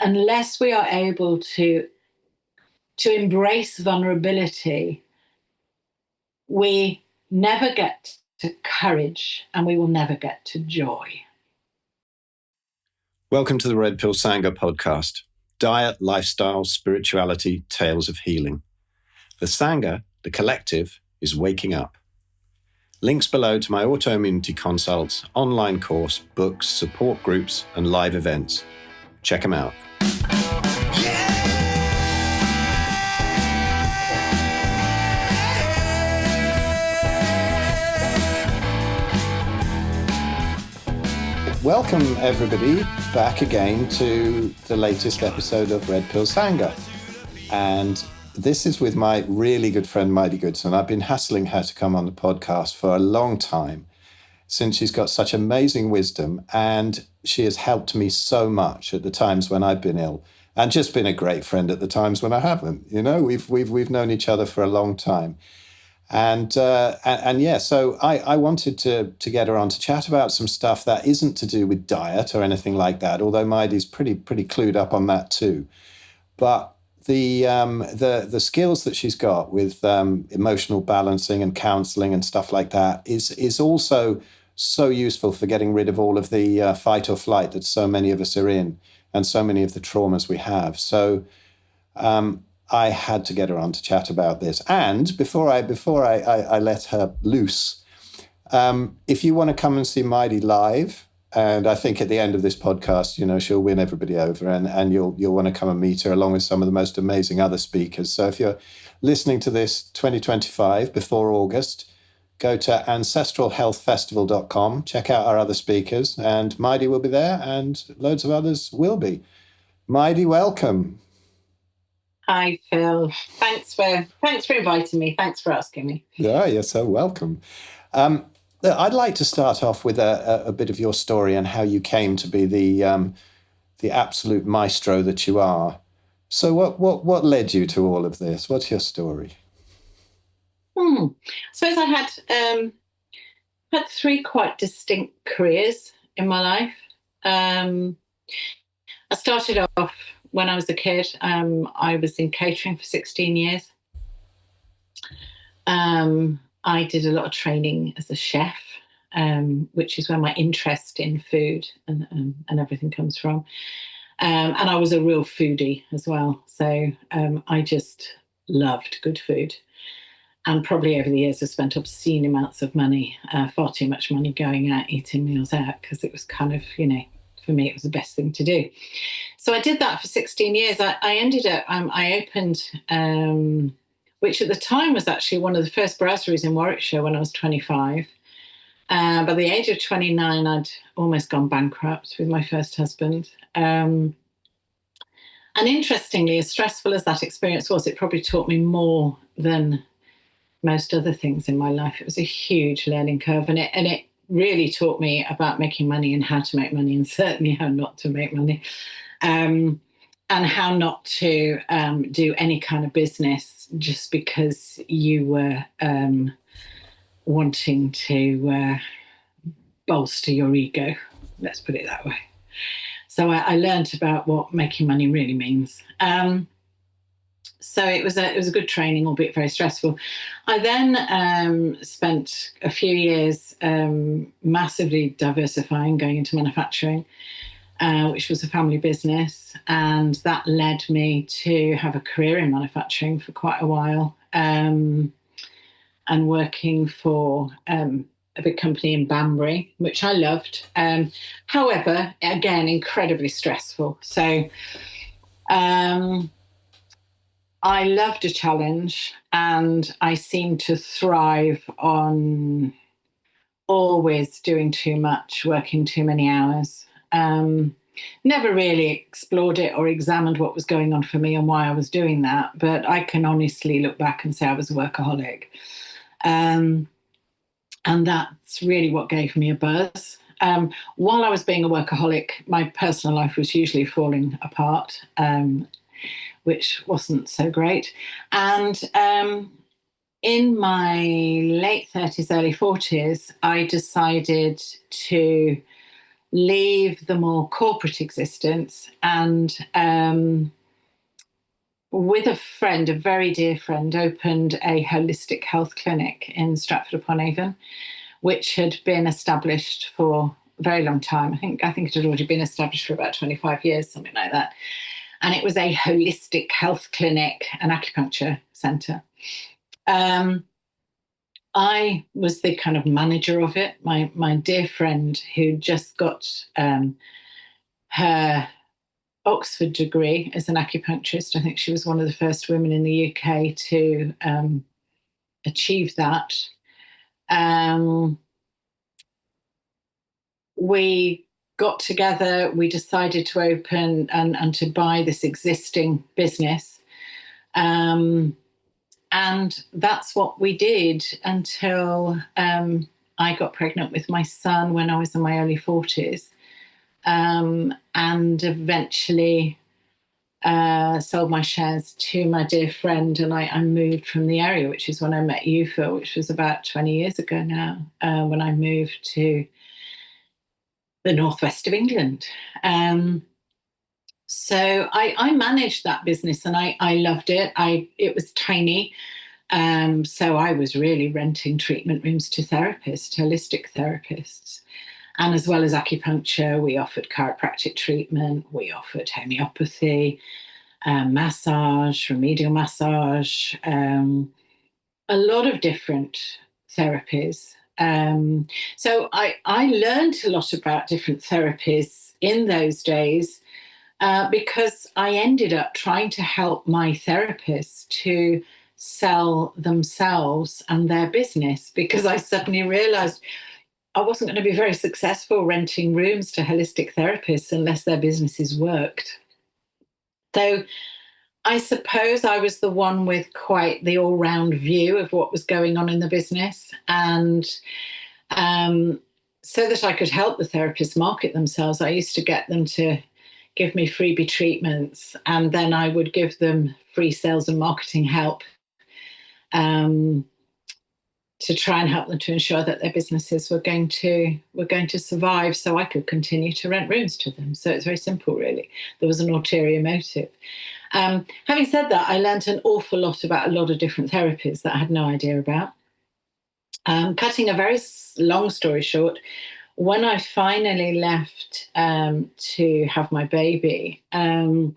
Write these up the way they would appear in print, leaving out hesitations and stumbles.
unless we are able to embrace vulnerability, we never get to courage and we will never get to joy. Welcome to the Red Pill Sangha podcast. Diet, lifestyle, spirituality, tales of healing. The Sangha, the collective, is waking up. Links below to my autoimmunity consults, online course, books, support groups, and live events. Check them out. Welcome, everybody, back again to the latest episode of Red Pill Sangha. And this is with my really good friend, Meidi Goodson. I've been hassling her to come on the podcast for a long time, since she's got such amazing wisdom, and she has helped me so much at the times when I've been ill, and just been a great friend at the times when I haven't. You know, we've known each other for a long time. And yeah, so I wanted to get her on to chat about some stuff that isn't to do with diet or anything like that, although Meidi's pretty clued up on that too. But the skills that she's got with emotional balancing and counselling and stuff like that is also so useful for getting rid of all of the fight or flight that so many of us are in, and so many of the traumas we have. So I had to get her on to chat about this. And before I let her loose, if you want to come and see Meidi live, and I think at the end of this podcast, you know, she'll win everybody over, and you'll want to come and meet her along with some of the most amazing other speakers. So if you're listening to this 2025 before August, go to ancestralhealthfestival.com, check out our other speakers, and Meidi will be there, and loads of others will be. Meidi, welcome. Hi, Phil. Thanks for inviting me. Thanks for asking me. Yeah, you're so welcome. I'd like to start off with a bit of your story and how you came to be the absolute maestro that you are. So what led you to all of this? What's your story? I suppose I had three quite distinct careers in my life. I started off when I was a kid. I was in catering for 16 years. I did a lot of training as a chef, which is where my interest in food and everything comes from. And I was a real foodie as well. So I just loved good food. And probably over the years, I spent obscene amounts of money, far too much money going out, eating meals out, because it was kind of, you know, for me, it was the best thing to do. So I did that for 16 years. I ended up, I opened, which at the time was actually one of the first brasseries in Warwickshire when I was 25. By the age of 29, I'd almost gone bankrupt with my first husband. And interestingly, as stressful as that experience was, it probably taught me more than most other things in my life. It was a huge learning curve, and it really taught me about making money and how to make money, and certainly how not to make money, and how not to do any kind of business just because you were wanting to bolster your ego. Let's put it that way. So I learned about what making money really means. So it was a good training, albeit very stressful. I then spent a few years massively diversifying, going into manufacturing, which was a family business. And that led me to have a career in manufacturing for quite a while, and working for a big company in Banbury, which I loved. However, again, incredibly stressful. So I loved a challenge, and I seemed to thrive on always doing too much, working too many hours. Never really explored it or examined what was going on for me and why I was doing that. But I can honestly look back and say I was a workaholic. And that's really what gave me a buzz. While I was being a workaholic, my personal life was usually falling apart, which wasn't so great. And in my late 30s, early 40s, I decided to leave the more corporate existence and with a friend, a very dear friend, opened a holistic health clinic in Stratford-upon-Avon, which had been established for a very long time. I think it had already been established for about 25 years, something like that. And it was a holistic health clinic, an acupuncture centre. I was the kind of manager of it. My dear friend, who just got her Oxford degree as an acupuncturist. I think she was one of the first women in the UK to achieve that. We got together, we decided to open and to buy this existing business. And that's what we did until I got pregnant with my son when I was in my early 40s. And eventually sold my shares to my dear friend, and I moved from the area, which is when I met you, Phil, which was about 20 years ago now, when I moved to the northwest of England. So I managed that business, and I loved it. It was tiny. So I was really renting treatment rooms to therapists, holistic therapists. And as well as acupuncture, we offered chiropractic treatment, we offered homeopathy, massage, remedial massage, a lot of different therapies. So I learned a lot about different therapies in those days because I ended up trying to help my therapists to sell themselves and their business, because I suddenly realized I wasn't going to be very successful renting rooms to holistic therapists unless their businesses worked. So I suppose I was the one with quite the all-round view of what was going on in the business. And so that I could help the therapists market themselves, I used to get them to give me freebie treatments, and then I would give them free sales and marketing help to try and help them to ensure that their businesses were going to survive, so I could continue to rent rooms to them. So it's very simple, really. There was an ulterior motive. Having said that, I learned an awful lot about a lot of different therapies that I had no idea about. Cutting a very long story short, when I finally left to have my baby, and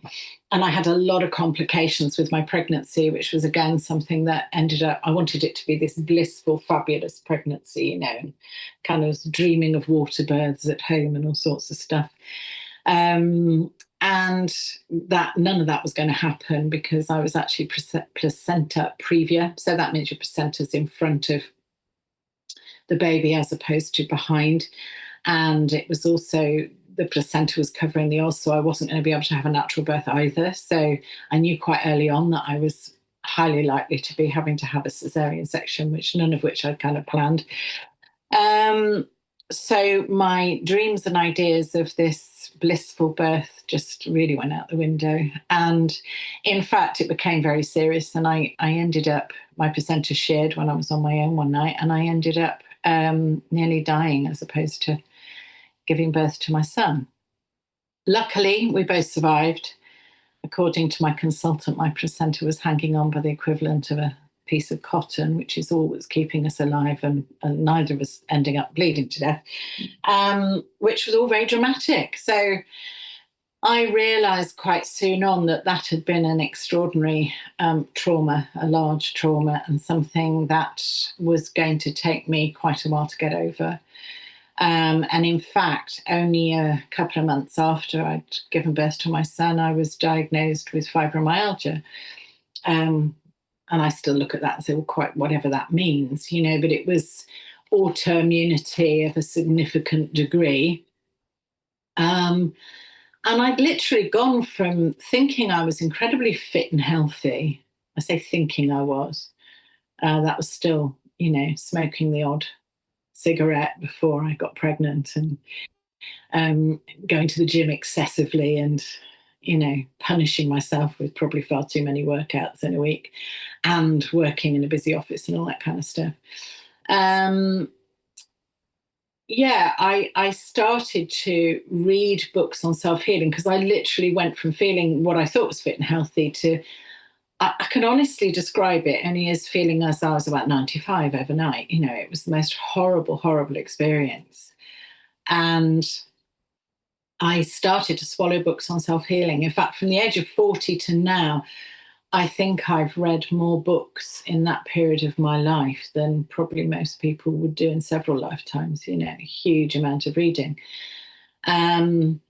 I had a lot of complications with my pregnancy, which was, again, something that ended up, I wanted it to be this blissful, fabulous pregnancy, and kind of dreaming of water births at home and all sorts of stuff. And that none of that was going to happen because I was actually placenta previa. So that means your placenta's in front of the baby as opposed to behind. And it was also, the placenta was covering the os, so I wasn't going to be able to have a natural birth either. So I knew quite early on that I was highly likely to be having to have a cesarean section, none of which I'd kind of planned. So my dreams and ideas of this blissful birth just really went out the window. And in fact, it became very serious. And I ended up, my placenta sheared when I was on my own one night, and I ended up nearly dying as opposed to giving birth to my son. Luckily, we both survived. According to my consultant, my placenta was hanging on by the equivalent of a piece of cotton, which is all that's keeping us alive, and neither of us ending up bleeding to death, which was all very dramatic. So I realised quite soon on that had been an extraordinary trauma, a large trauma, and something that was going to take me quite a while to get over. And in fact, only a couple of months after I'd given birth to my son, I was diagnosed with fibromyalgia. And I still look at that and say, well, quite whatever that means, but it was autoimmunity of a significant degree. And I'd literally gone from thinking I was incredibly fit and healthy. I say thinking I was. That was still, smoking the odd cigarette before I got pregnant, and going to the gym excessively, and punishing myself with probably far too many workouts in a week, and working in a busy office and all that kind of stuff. yeah, I started to read books on self-healing because I literally went from feeling what I thought was fit and healthy to, I can honestly describe it only as feeling as I was about 95 overnight. You know, it was the most horrible, horrible experience. And I started to swallow books on self-healing. In fact, from the age of 40 to now, I think I've read more books in that period of my life than probably most people would do in several lifetimes, you know, a huge amount of reading. Um,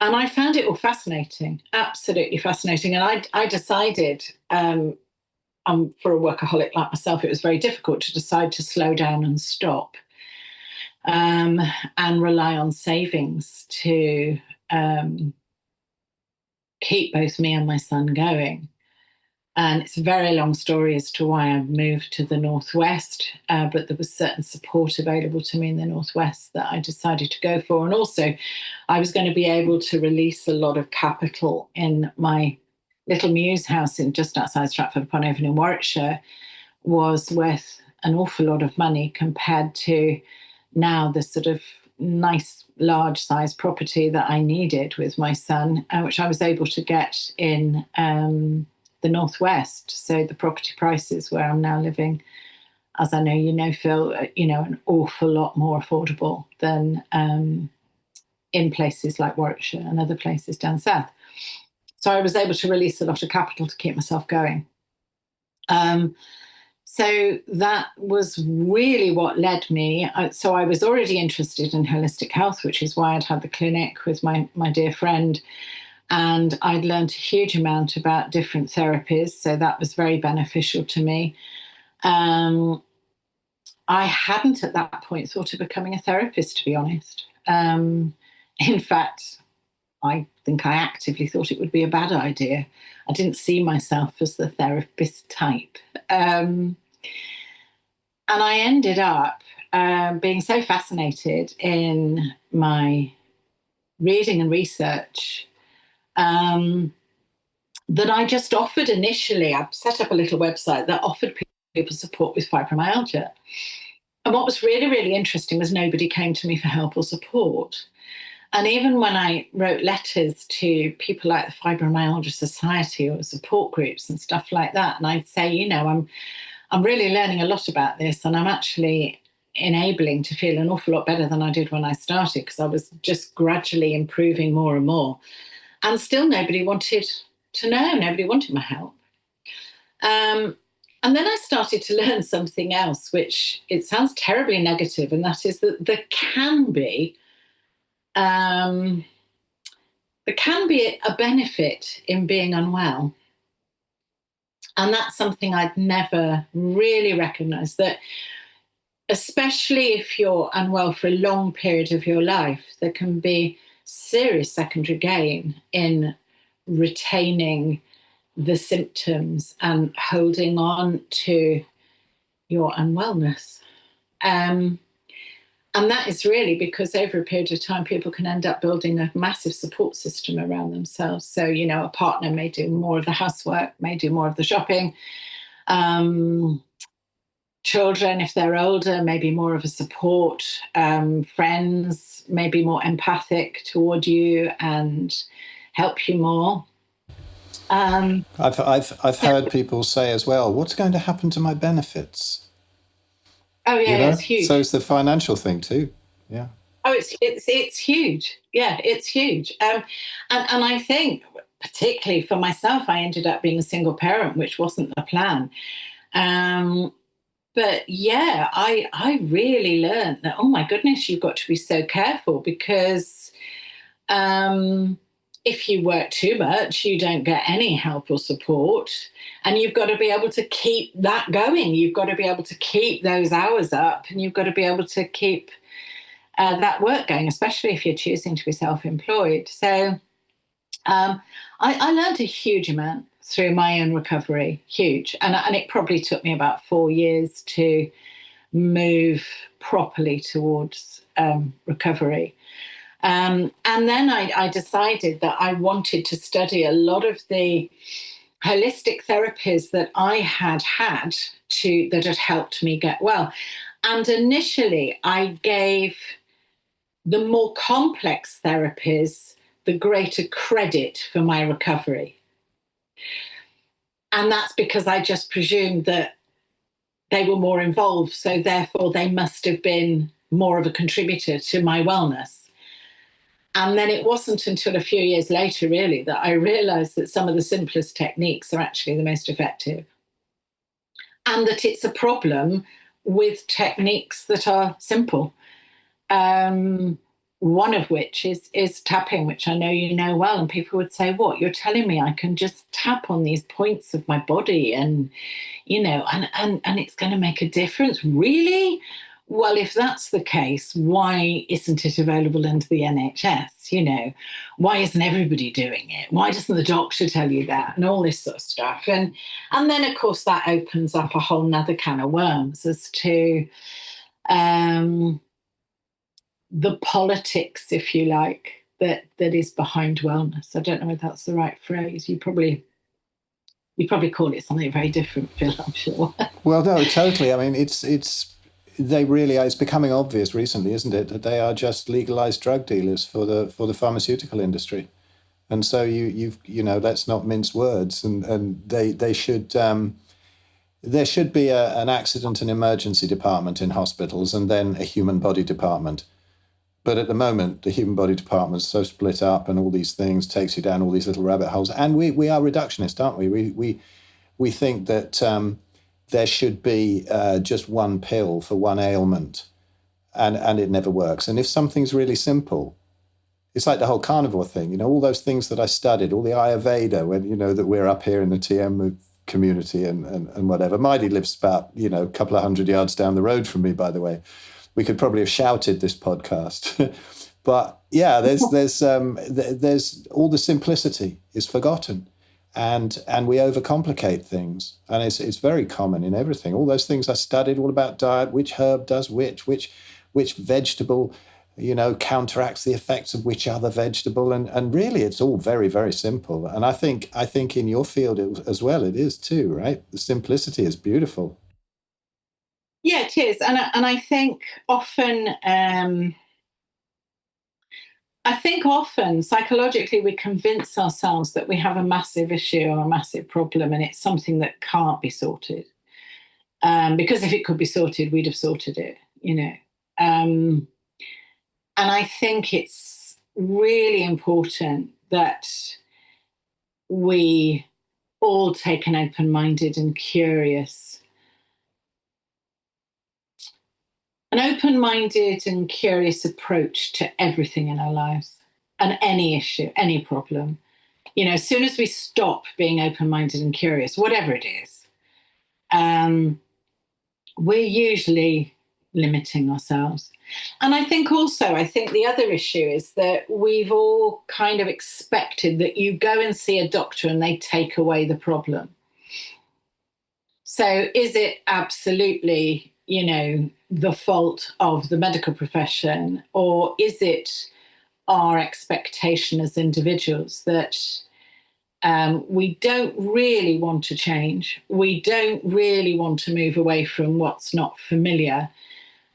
and I found it all fascinating, absolutely fascinating. And I decided, for a workaholic like myself, it was very difficult to decide to slow down and stop, um, and rely on savings to um, keep both me and my son going. And it's a very long story as to why I moved to the Northwest, but there was certain support available to me in the Northwest that I decided to go for. And also, I was going to be able to release a lot of capital in my little Muse house in just outside Stratford-upon-Avon in Warwickshire, was worth an awful lot of money compared to now the sort of nice large size property that I needed with my son, which I was able to get in the Northwest. So the property prices where I'm now living, as I know you know, Phil, you know, an awful lot more affordable than in places like Warwickshire and other places down south. So I was able to release a lot of capital to keep myself going. So that was really what led me. So I was already interested in holistic health, which is why I'd had the clinic with my dear friend. And I'd learned a huge amount about different therapies. So that was very beneficial to me. I hadn't at that point thought of becoming a therapist, to be honest. In fact, I think I actively thought it would be a bad idea. I didn't see myself as the therapist type. And I ended up being so fascinated in my reading and research that I just offered initially, I set up a little website that offered people support with fibromyalgia. And what was really, really interesting was nobody came to me for help or support. And even when I wrote letters to people like the Fibromyalgia Society or support groups and stuff like that, and I'd say, you know, I'm really learning a lot about this, and I'm actually enabling to feel an awful lot better than I did when I started, because I was just gradually improving more and more. And still nobody wanted to know, nobody wanted my help. And then I started to learn something else, which it sounds terribly negative, and that is that there can be a benefit in being unwell. And that's something I'd never really recognized, that especially if you're unwell for a long period of your life, there can be serious secondary gain in retaining the symptoms and holding on to your unwellness. And that is really because over a period of time, people can end up building a massive support system around themselves. So, you know, a partner may do more of the housework, may do more of the shopping. Children, if they're older, maybe more of a support. Friends may be more empathic toward you and help you more. I've heard people say as well, what's going to happen to my benefits? Oh yeah, You know? it's huge. So it's the financial thing too. Yeah. Oh, it's huge. Yeah, it's huge. And I think particularly for myself, I ended up being a single parent, which wasn't the plan. But yeah, I really learned that, oh my goodness, you've got to be so careful, because if you work too much, you don't get any help or support. And you've got to be able to keep that going. You've got to be able to keep those hours up, and you've got to be able to keep that work going, especially if you're choosing to be self-employed. So I learned a huge amount through my own recovery, huge. And it probably took me about 4 years to move properly towards recovery. And then I decided that I wanted to study a lot of the holistic therapies that I had that had helped me get well. And initially I gave the more complex therapies, the greater credit for my recovery. And that's because I just presumed that they were more involved, so therefore they must have been more of a contributor to my wellness. And then it wasn't until a few years later, really, that I realized that some of the simplest techniques are actually the most effective. And that it's a problem with techniques that are simple. One of which is tapping, which I know you know well. And people would say, what, you're telling me I can just tap on these points of my body and, and it's going to make a difference? Really? Well, if that's the case, why isn't it available under the NHS? Why isn't everybody doing it? Why doesn't the doctor tell you that? And all this sort of stuff. And then, of course, that opens up a whole nother can of worms as to the politics, if you like, that is behind wellness. I don't know if that's the right phrase. You probably call it something very different, Phil, I'm sure. Well, no, totally. I me's becoming obvious recently, isn't it, that they are just legalized drug dealers for the pharmaceutical industry. And so let's not mince words. And they should there should be an accident and emergency department in hospitals and then a human body department. But at the moment, the human body department is so split up, and all these things takes you down all these little rabbit holes. And we are reductionist, aren't we? We think that there should be just one pill for one ailment, and it never works. And if something's really simple, it's like the whole carnivore thing. All those things that I studied, all the Ayurveda, when that we're up here in the TM community and whatever. Meidi lives about a couple of 100 yards down the road from me, by the way. We could probably have shouted this podcast, but yeah, there's all the simplicity is forgotten, and we overcomplicate things, and it's very common in everything. All those things I studied, all about diet, which herb does which vegetable, counteracts the effects of which other vegetable, and really it's all very, very simple. And I think in your field as well, it is too, right? The simplicity is beautiful. Yeah, it is. And I think often, psychologically we convince ourselves that we have a massive issue or a massive problem, and it's something that can't be sorted. Because if it could be sorted, we'd have sorted it, And I think it's really important that we all take an open-minded and curious approach to everything in our lives and any issue, any problem. As soon as we stop being open-minded and curious, whatever it is, we're usually limiting ourselves. And I think the other issue is that we've all kind of expected that you go and see a doctor and they take away the problem. So is it absolutely, the fault of the medical profession, or is it our expectation as individuals that we don't really want to change? We don't really want to move away from what's not familiar.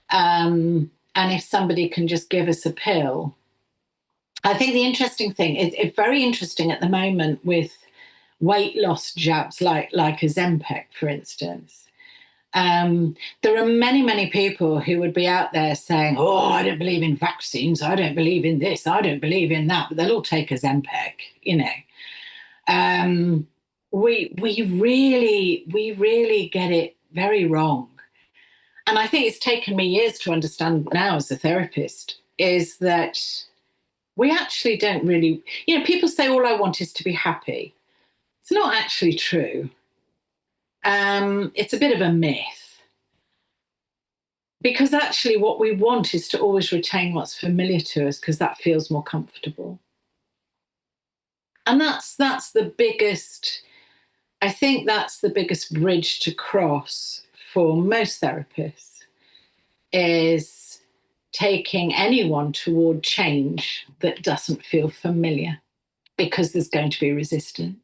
And if somebody can just give us a pill. I think the interesting thing is it's very interesting at the moment with weight loss jabs like Ozempic, for instance. There are many, many people who would be out there saying, oh, I don't believe in vaccines, I don't believe in this, I don't believe in that, but they'll all take Ozempic, We really get it very wrong. And I think it's taken me years to understand now as a therapist, is that we actually don't really, people say all I want is to be happy. It's not actually true. It's a bit of a myth, because actually what we want is to always retain what's familiar to us, because that feels more comfortable. And that's the biggest, I think that's the biggest bridge to cross for most therapists, is taking anyone toward change that doesn't feel familiar, because there's going to be resistance.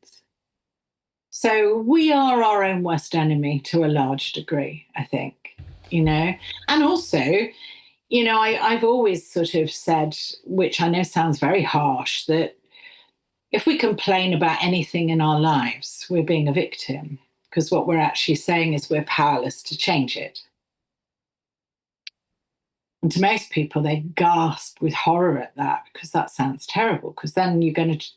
So we are our own worst enemy to a large degree, I think, And also, I've always sort of said, which I know sounds very harsh, that if we complain about anything in our lives, we're being a victim, because what we're actually saying is we're powerless to change it. And to most people, they gasp with horror at that, because that sounds terrible. Because then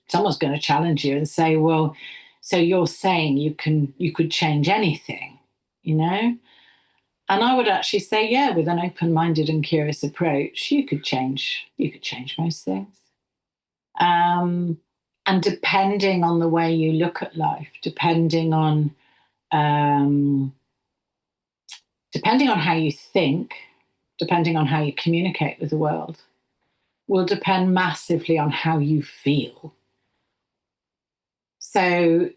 someone's going to challenge you and say, "Well, so you're saying you could change anything, you know?" And I would actually say, yeah, with an open-minded and curious approach, you could change most things. And depending on the way you look at life, um, depending on how you think, depending on how you communicate with the world, will depend massively on how you feel. So,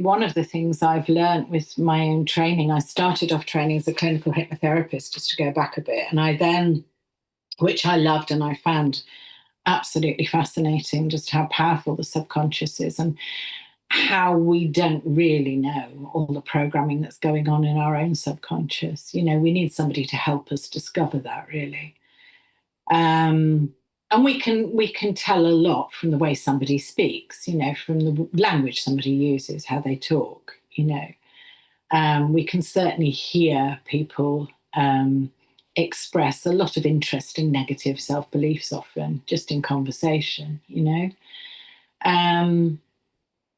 one of the things I've learned with my own training, I started off training as a clinical hypnotherapist, just to go back a bit. And I then, which I loved and I found absolutely fascinating, just how powerful the subconscious is and how we don't really know all the programming that's going on in our own subconscious. We need somebody to help us discover that, really. And we can tell a lot from the way somebody speaks, from the language somebody uses, how they talk. We can certainly hear people express a lot of interesting negative self-beliefs often just in conversation.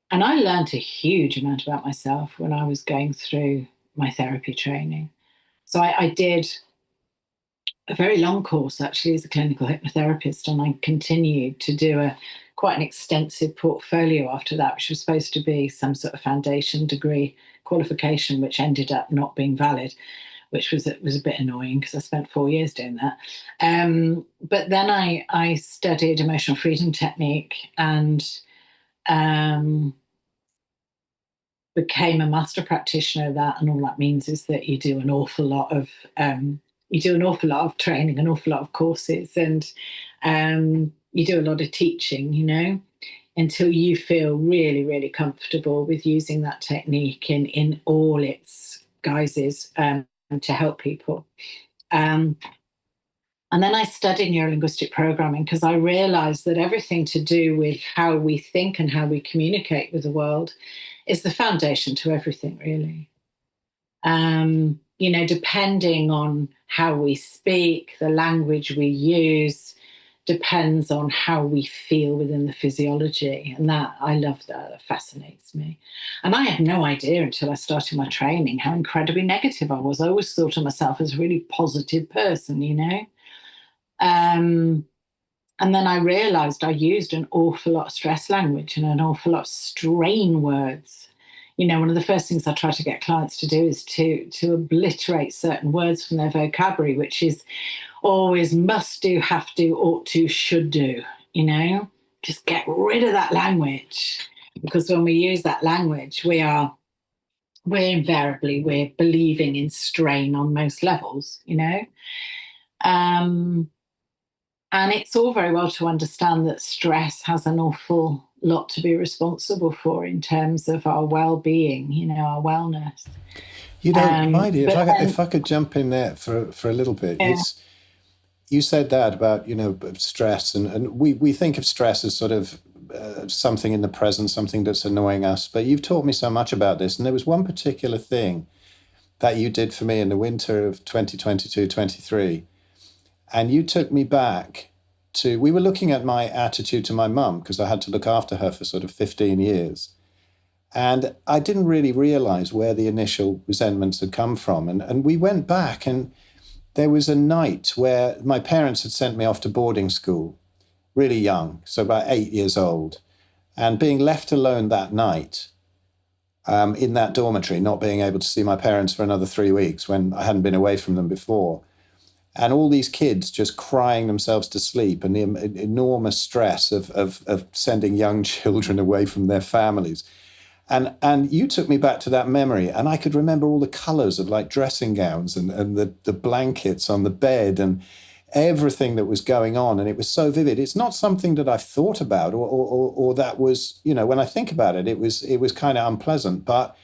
And I learned a huge amount about myself when I was going through my therapy training. So I did a very long course actually as a clinical hypnotherapist, and I continued to do quite an extensive portfolio after that, which was supposed to be some sort of foundation degree qualification, which ended up not being valid, which was a bit annoying because I spent 4 years doing that. But then I studied emotional freedom technique and became a master practitioner of that. And all that means is that you do an awful lot of training, an awful lot of courses, and you do a lot of teaching, until you feel really, really comfortable with using that technique in all its guises to help people. And then I studied neurolinguistic programming because I realized that everything to do with how we think and how we communicate with the world is the foundation to everything, really. Depending on how we speak, the language we use depends on how we feel within the physiology. And I love that. That fascinates me. And I had no idea until I started my training how incredibly negative I was. I always thought of myself as a really positive person. And then I realized I used an awful lot of stress language and an awful lot of strain words. One of the first things I try to get clients to do is to obliterate certain words from their vocabulary, which is always must do, have to, ought to, should do. Just get rid of that language, because when we use that language, we're believing in strain on most levels. And it's all very well to understand that stress has an awful lot to be responsible for in terms of our well-being, our wellness. Meidi, if I could jump in there for a little bit. Yeah. You said that about, stress, and we think of stress as sort of something in the present, something that's annoying us. But you've taught me so much about this. And there was one particular thing that you did for me in the winter of 2022-23. And you took me back we were looking at my attitude to my mum, because I had to look after her for sort of 15 years. And I didn't really realize where the initial resentments had come from. And we went back, and there was a night where my parents had sent me off to boarding school, really young, so about 8 years old. And being left alone that night in that dormitory, not being able to see my parents for another 3 weeks when I hadn't been away from them before. And all these kids just crying themselves to sleep, and the enormous stress of sending young children away from their families. And you took me back to that memory, and I could remember all the colors of like dressing gowns and the blankets on the bed and everything that was going on. And it was so vivid. It's not something that I've thought about or that was, when I think about it, it was kind of unpleasant, but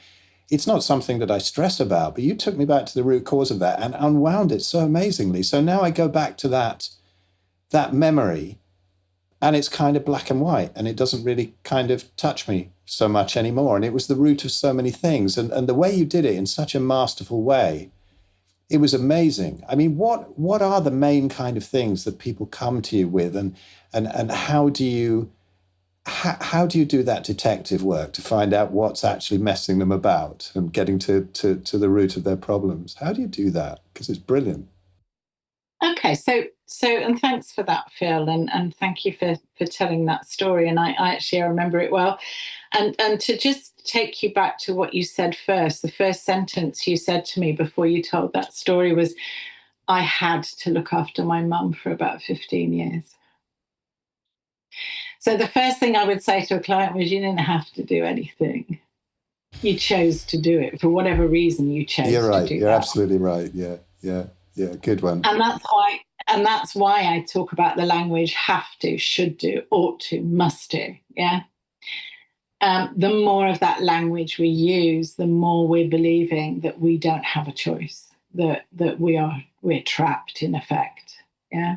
it's not something that I stress about, but you took me back to the root cause of that and unwound it so amazingly. So now I go back to that memory, and it's kind of black and white, and it doesn't really kind of touch me so much anymore. And it was the root of so many things. And the way you did it in such a masterful way, it was amazing. I mean, what are the main kind of things that people come to you with, and how do you do that detective work to find out what's actually messing them about and getting to the root of their problems? How do you do that? Because it's brilliant. Okay, so and thanks for that, Phil, and thank you for telling that story. And I actually remember it well. And to just take you back to what you said first, the first sentence you said to me before you told that story was, I had to look after my mum for about 15 years. So the first thing I would say to a client was, you didn't have to do anything. You chose to do it for whatever reason. You chose You're right. to do You're that. absolutely right. Yeah, yeah, yeah. Good one. And that's why I talk about the language have to, should do, ought to, must do. Yeah. The more of that language we use, the more we're believing that we don't have a choice, that we're trapped in effect. Yeah.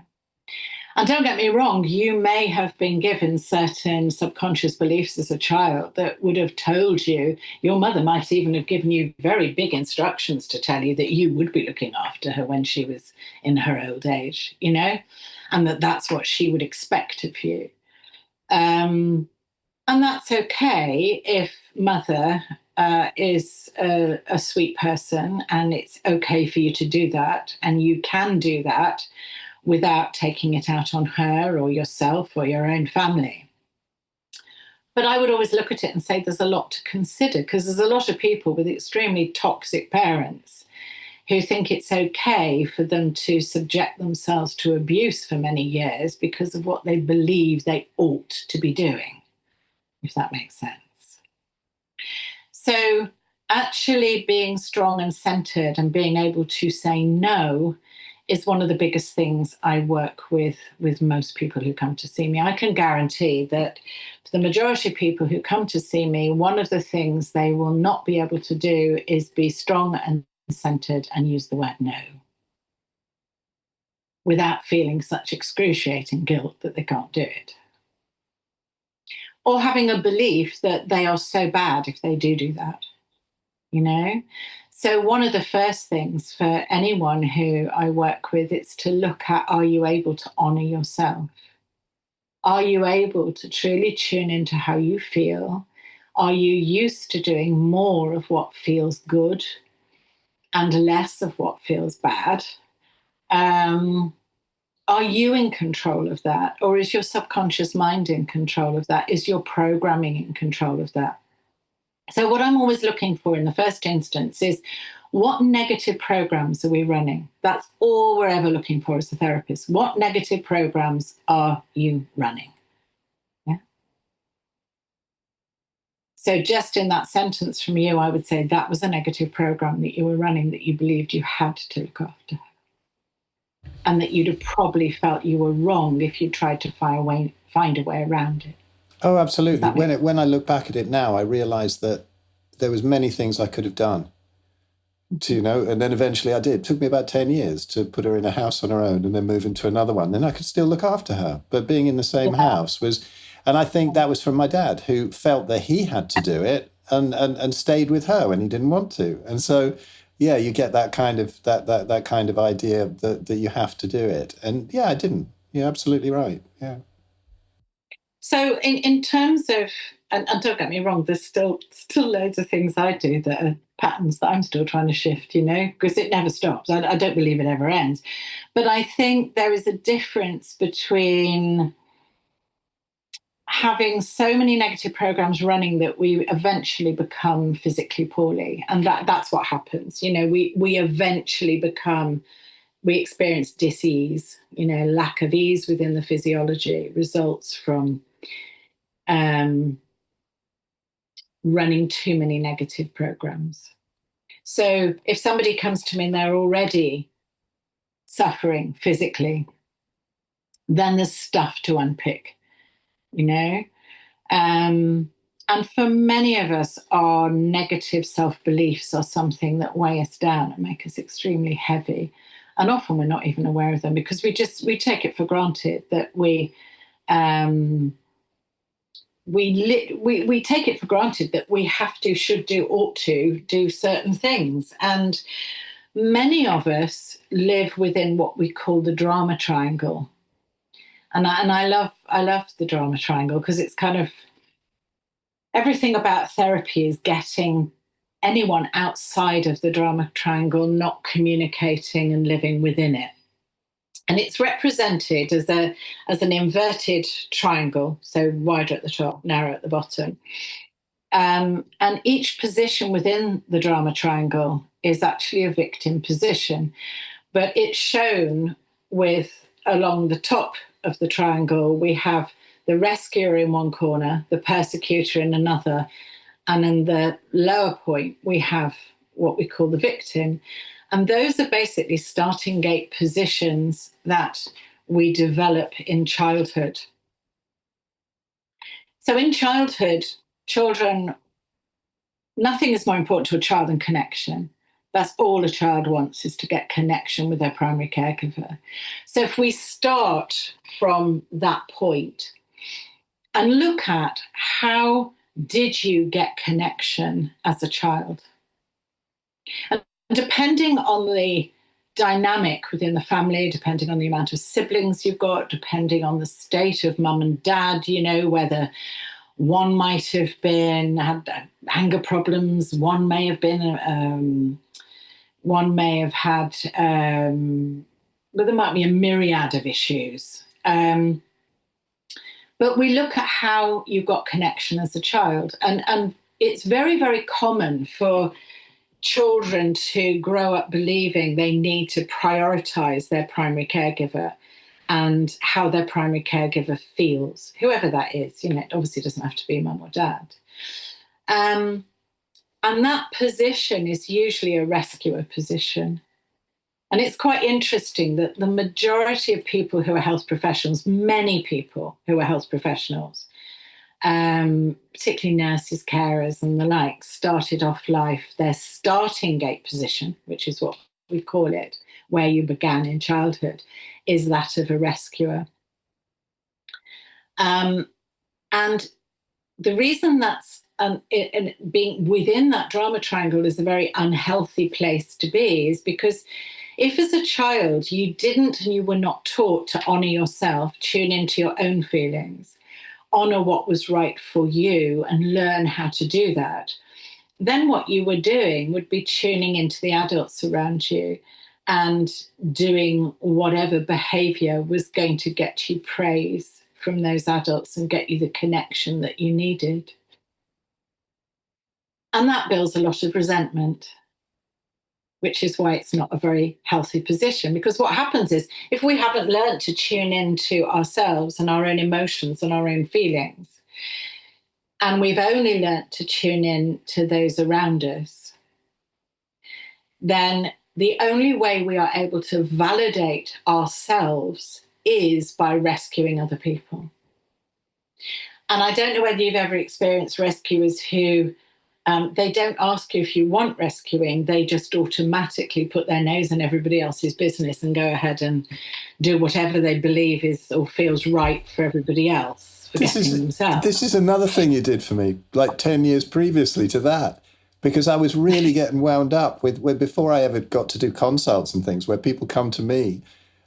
And don't get me wrong, you may have been given certain subconscious beliefs as a child that would have told you, your mother might even have given you very big instructions to tell you that you would be looking after her when she was in her old age, and that's what she would expect of you. And that's okay if mother is a sweet person, and it's okay for you to do that, and you can do that without taking it out on her or yourself or your own family. But I would always look at it and say there's a lot to consider, because there's a lot of people with extremely toxic parents who think it's okay for them to subject themselves to abuse for many years because of what they believe they ought to be doing, if that makes sense. So actually being strong and centered and being able to say no is one of the biggest things I work with most people who come to see me. I can guarantee that for the majority of people who come to see me, one of the things they will not be able to do is be strong and centered and use the word no without feeling such excruciating guilt that they can't do it. Or having a belief that they are so bad if they do that, So one of the first things for anyone who I work with is to look at, are you able to honor yourself? Are you able to truly tune into how you feel? Are you used to doing more of what feels good and less of what feels bad? Are you in control of that? Or is your subconscious mind in control of that? Is your programming in control of that? So what I'm always looking for in the first instance is, what negative programs are we running? That's all we're ever looking for as a therapist. What negative programs are you running? Yeah. So just in that sentence from you, I would say that was a negative program that you were running, that you believed you had to look after. And that you'd have probably felt you were wrong if you tried to find a way around it. Oh, absolutely. When I look back at it now, I realize that there was many things I could have done and then eventually I did. It took me about 10 years to put her in a house on her own and then move into another one. Then I could still look after her. But being in the same house was, and I think that was from my dad, who felt that he had to do it and stayed with her when he didn't want to. And so, yeah, you get that kind of that kind of idea that you have to do it. And yeah, I didn't. You're absolutely right. Yeah. So in terms of, and don't get me wrong, there's still loads of things I do that are patterns that I'm still trying to shift, because it never stops. I don't believe it ever ends. But I think there is a difference between having so many negative programs running that we eventually become physically poorly. And that's what happens. We eventually we experience dis-ease, lack of ease within the physiology results from running too many negative programs. So if somebody comes to me and they're already suffering physically, then there's stuff to unpick, And for many of us, our negative self-beliefs are something that weigh us down and make us extremely heavy. And often we're not even aware of them because we take it for granted that we take it for granted that we have to, should do, ought to do certain things. And many of us live within what we call the drama triangle. And I love the drama triangle because it's kind of, everything about therapy is getting anyone outside of the drama triangle not communicating and living within it. And it's represented as an inverted triangle, so wider at the top, narrow at the bottom. And each position within the drama triangle is actually a victim position, but it's shown with, along the top of the triangle, we have the rescuer in one corner, the persecutor in another, and in the lower point, we have what we call the victim. And those are basically starting gate positions that we develop in childhood. So in childhood, children, nothing is more important to a child than connection. That's all a child wants, is to get connection with their primary caregiver. So if we start from that point and look at how did you get connection as a child? And depending on the dynamic within the family, depending on the amount of siblings you've got, depending on the state of mum and dad, you know, whether one might have been had anger problems, one may have had, but there might be a myriad of issues. But we look at how you got connection as a child. And it's very, very common for children to grow up believing they need to prioritize their primary caregiver and how their primary caregiver feels, whoever that is. You know, it obviously doesn't have to be mum or dad. And that position is usually a rescuer position. And it's quite interesting that the majority of people who are health professionals, many people who are health professionals, particularly nurses, carers and the like, started off life, their starting gate position, which is what we call it, where you began in childhood, is that of a rescuer. And the reason that's being within that drama triangle is a very unhealthy place to be is because if as a child you didn't and you were not taught to honour yourself, tune into your own feelings, honour what was right for you and learn how to do that, then what you were doing would be tuning into the adults around you and doing whatever behaviour was going to get you praise from those adults and get you the connection that you needed. And that builds a lot of resentment, which is why it's not a very healthy position. Because what happens is, if we haven't learned to tune into ourselves and our own emotions and our own feelings, and we've only learned to tune in to those around us, then the only way we are able to validate ourselves is by rescuing other people. And I don't know whether you've ever experienced rescuers who they don't ask you if you want rescuing. They just automatically put their nose in everybody else's business and go ahead and do whatever they believe is or feels right for everybody else, forgetting themselves. This is another thing you did for me, like 10 years previously to that, because I was really getting wound up with before I ever got to do consults and things where people come to me.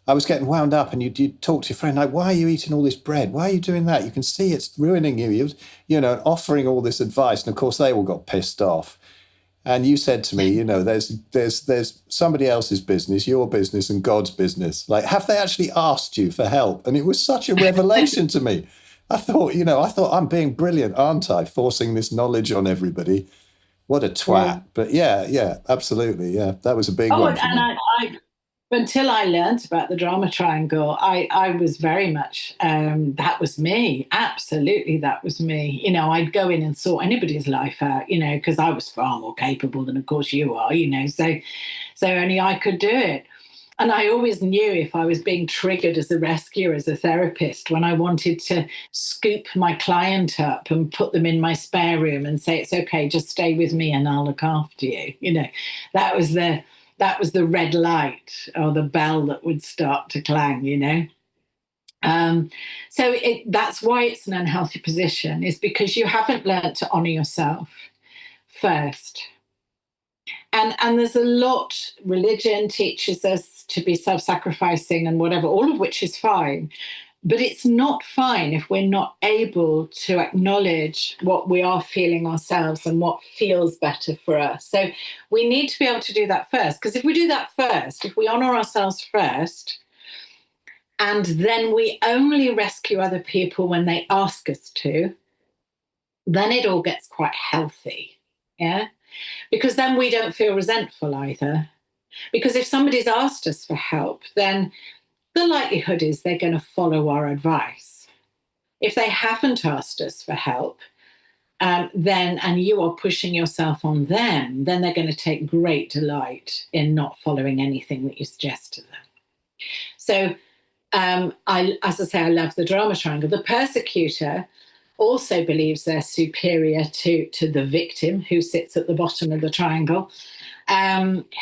I was getting wound up, and you talk to your friend, like, why are you eating all this bread? Why are you doing that? You can see it's ruining you. You know, offering all this advice. And of course, they all got pissed off. And you said to me, you know, there's somebody else's business, your business and God's business. Like, have they actually asked you for help? And it was such a revelation to me. I thought I'm being brilliant, aren't I? Forcing this knowledge on everybody. What a twat. Yeah. But yeah, absolutely. Yeah, that was a big one for me. Until I learned about the drama triangle, I was very much, that was me. Absolutely, that was me. You know, I'd go in and sort anybody's life out, you know, because I was far more capable than, of course, you are, you know, so only I could do it. And I always knew if I was being triggered as a rescuer, as a therapist, when I wanted to scoop my client up and put them in my spare room and say, it's okay, just stay with me and I'll look after you. You know, that was the red light or the bell that would start to clang, you know. So that's why it's an unhealthy position, is because you haven't learned to honor yourself first. And there's a lot, religion teaches us to be self-sacrificing and whatever, all of which is fine. But it's not fine if we're not able to acknowledge what we are feeling ourselves and what feels better for us. So we need to be able to do that first. Because if we do that first, if we honor ourselves first, and then we only rescue other people when they ask us to, then it all gets quite healthy. Yeah. Because then we don't feel resentful either. Because if somebody's asked us for help, then the likelihood is they're going to follow our advice. If they haven't asked us for help, then, and you are pushing yourself on them, then they're going to take great delight in not following anything that you suggest to them. So, as I say, I love the drama triangle. The persecutor also believes they're superior to the victim, who sits at the bottom of the triangle,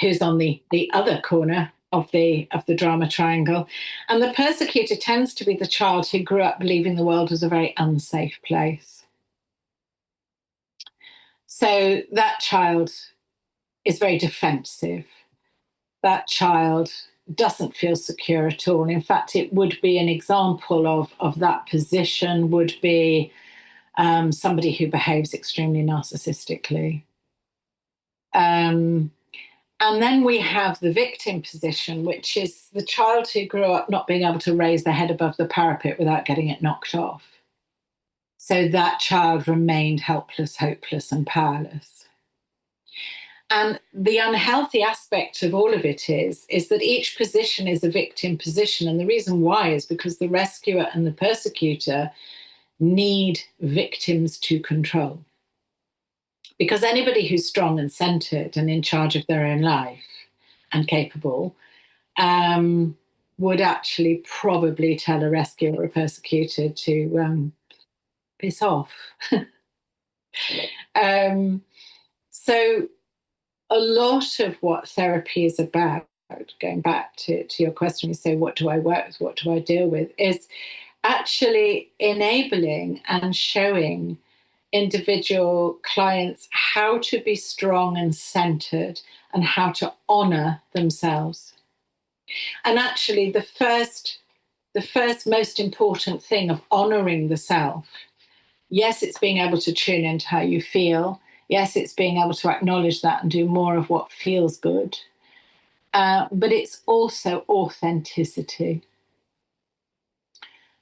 who's on the other corner of the drama triangle. And the persecutor tends to be the child who grew up believing the world was a very unsafe place. So that child is very defensive. That child doesn't feel secure at all. In fact, it would be an example of that position would be somebody who behaves extremely narcissistically. And then we have the victim position, which is the child who grew up not being able to raise their head above the parapet without getting it knocked off. So that child remained helpless, hopeless, and powerless. And the unhealthy aspect of all of it is that each position is a victim position. And the reason why is because the rescuer and the persecutor need victims to control. Because anybody who's strong and centered and in charge of their own life and capable would actually probably tell a rescuer or a persecutor to piss off. So a lot of what therapy is about, going back to your question, you say, what do I work with? What do I deal with? Is actually enabling and showing individual clients how to be strong and centered and how to honor themselves. And actually the first most important thing of honoring the self, yes, it's being able to tune into how you feel. Yes, it's being able to acknowledge that and do more of what feels good. But it's also authenticity.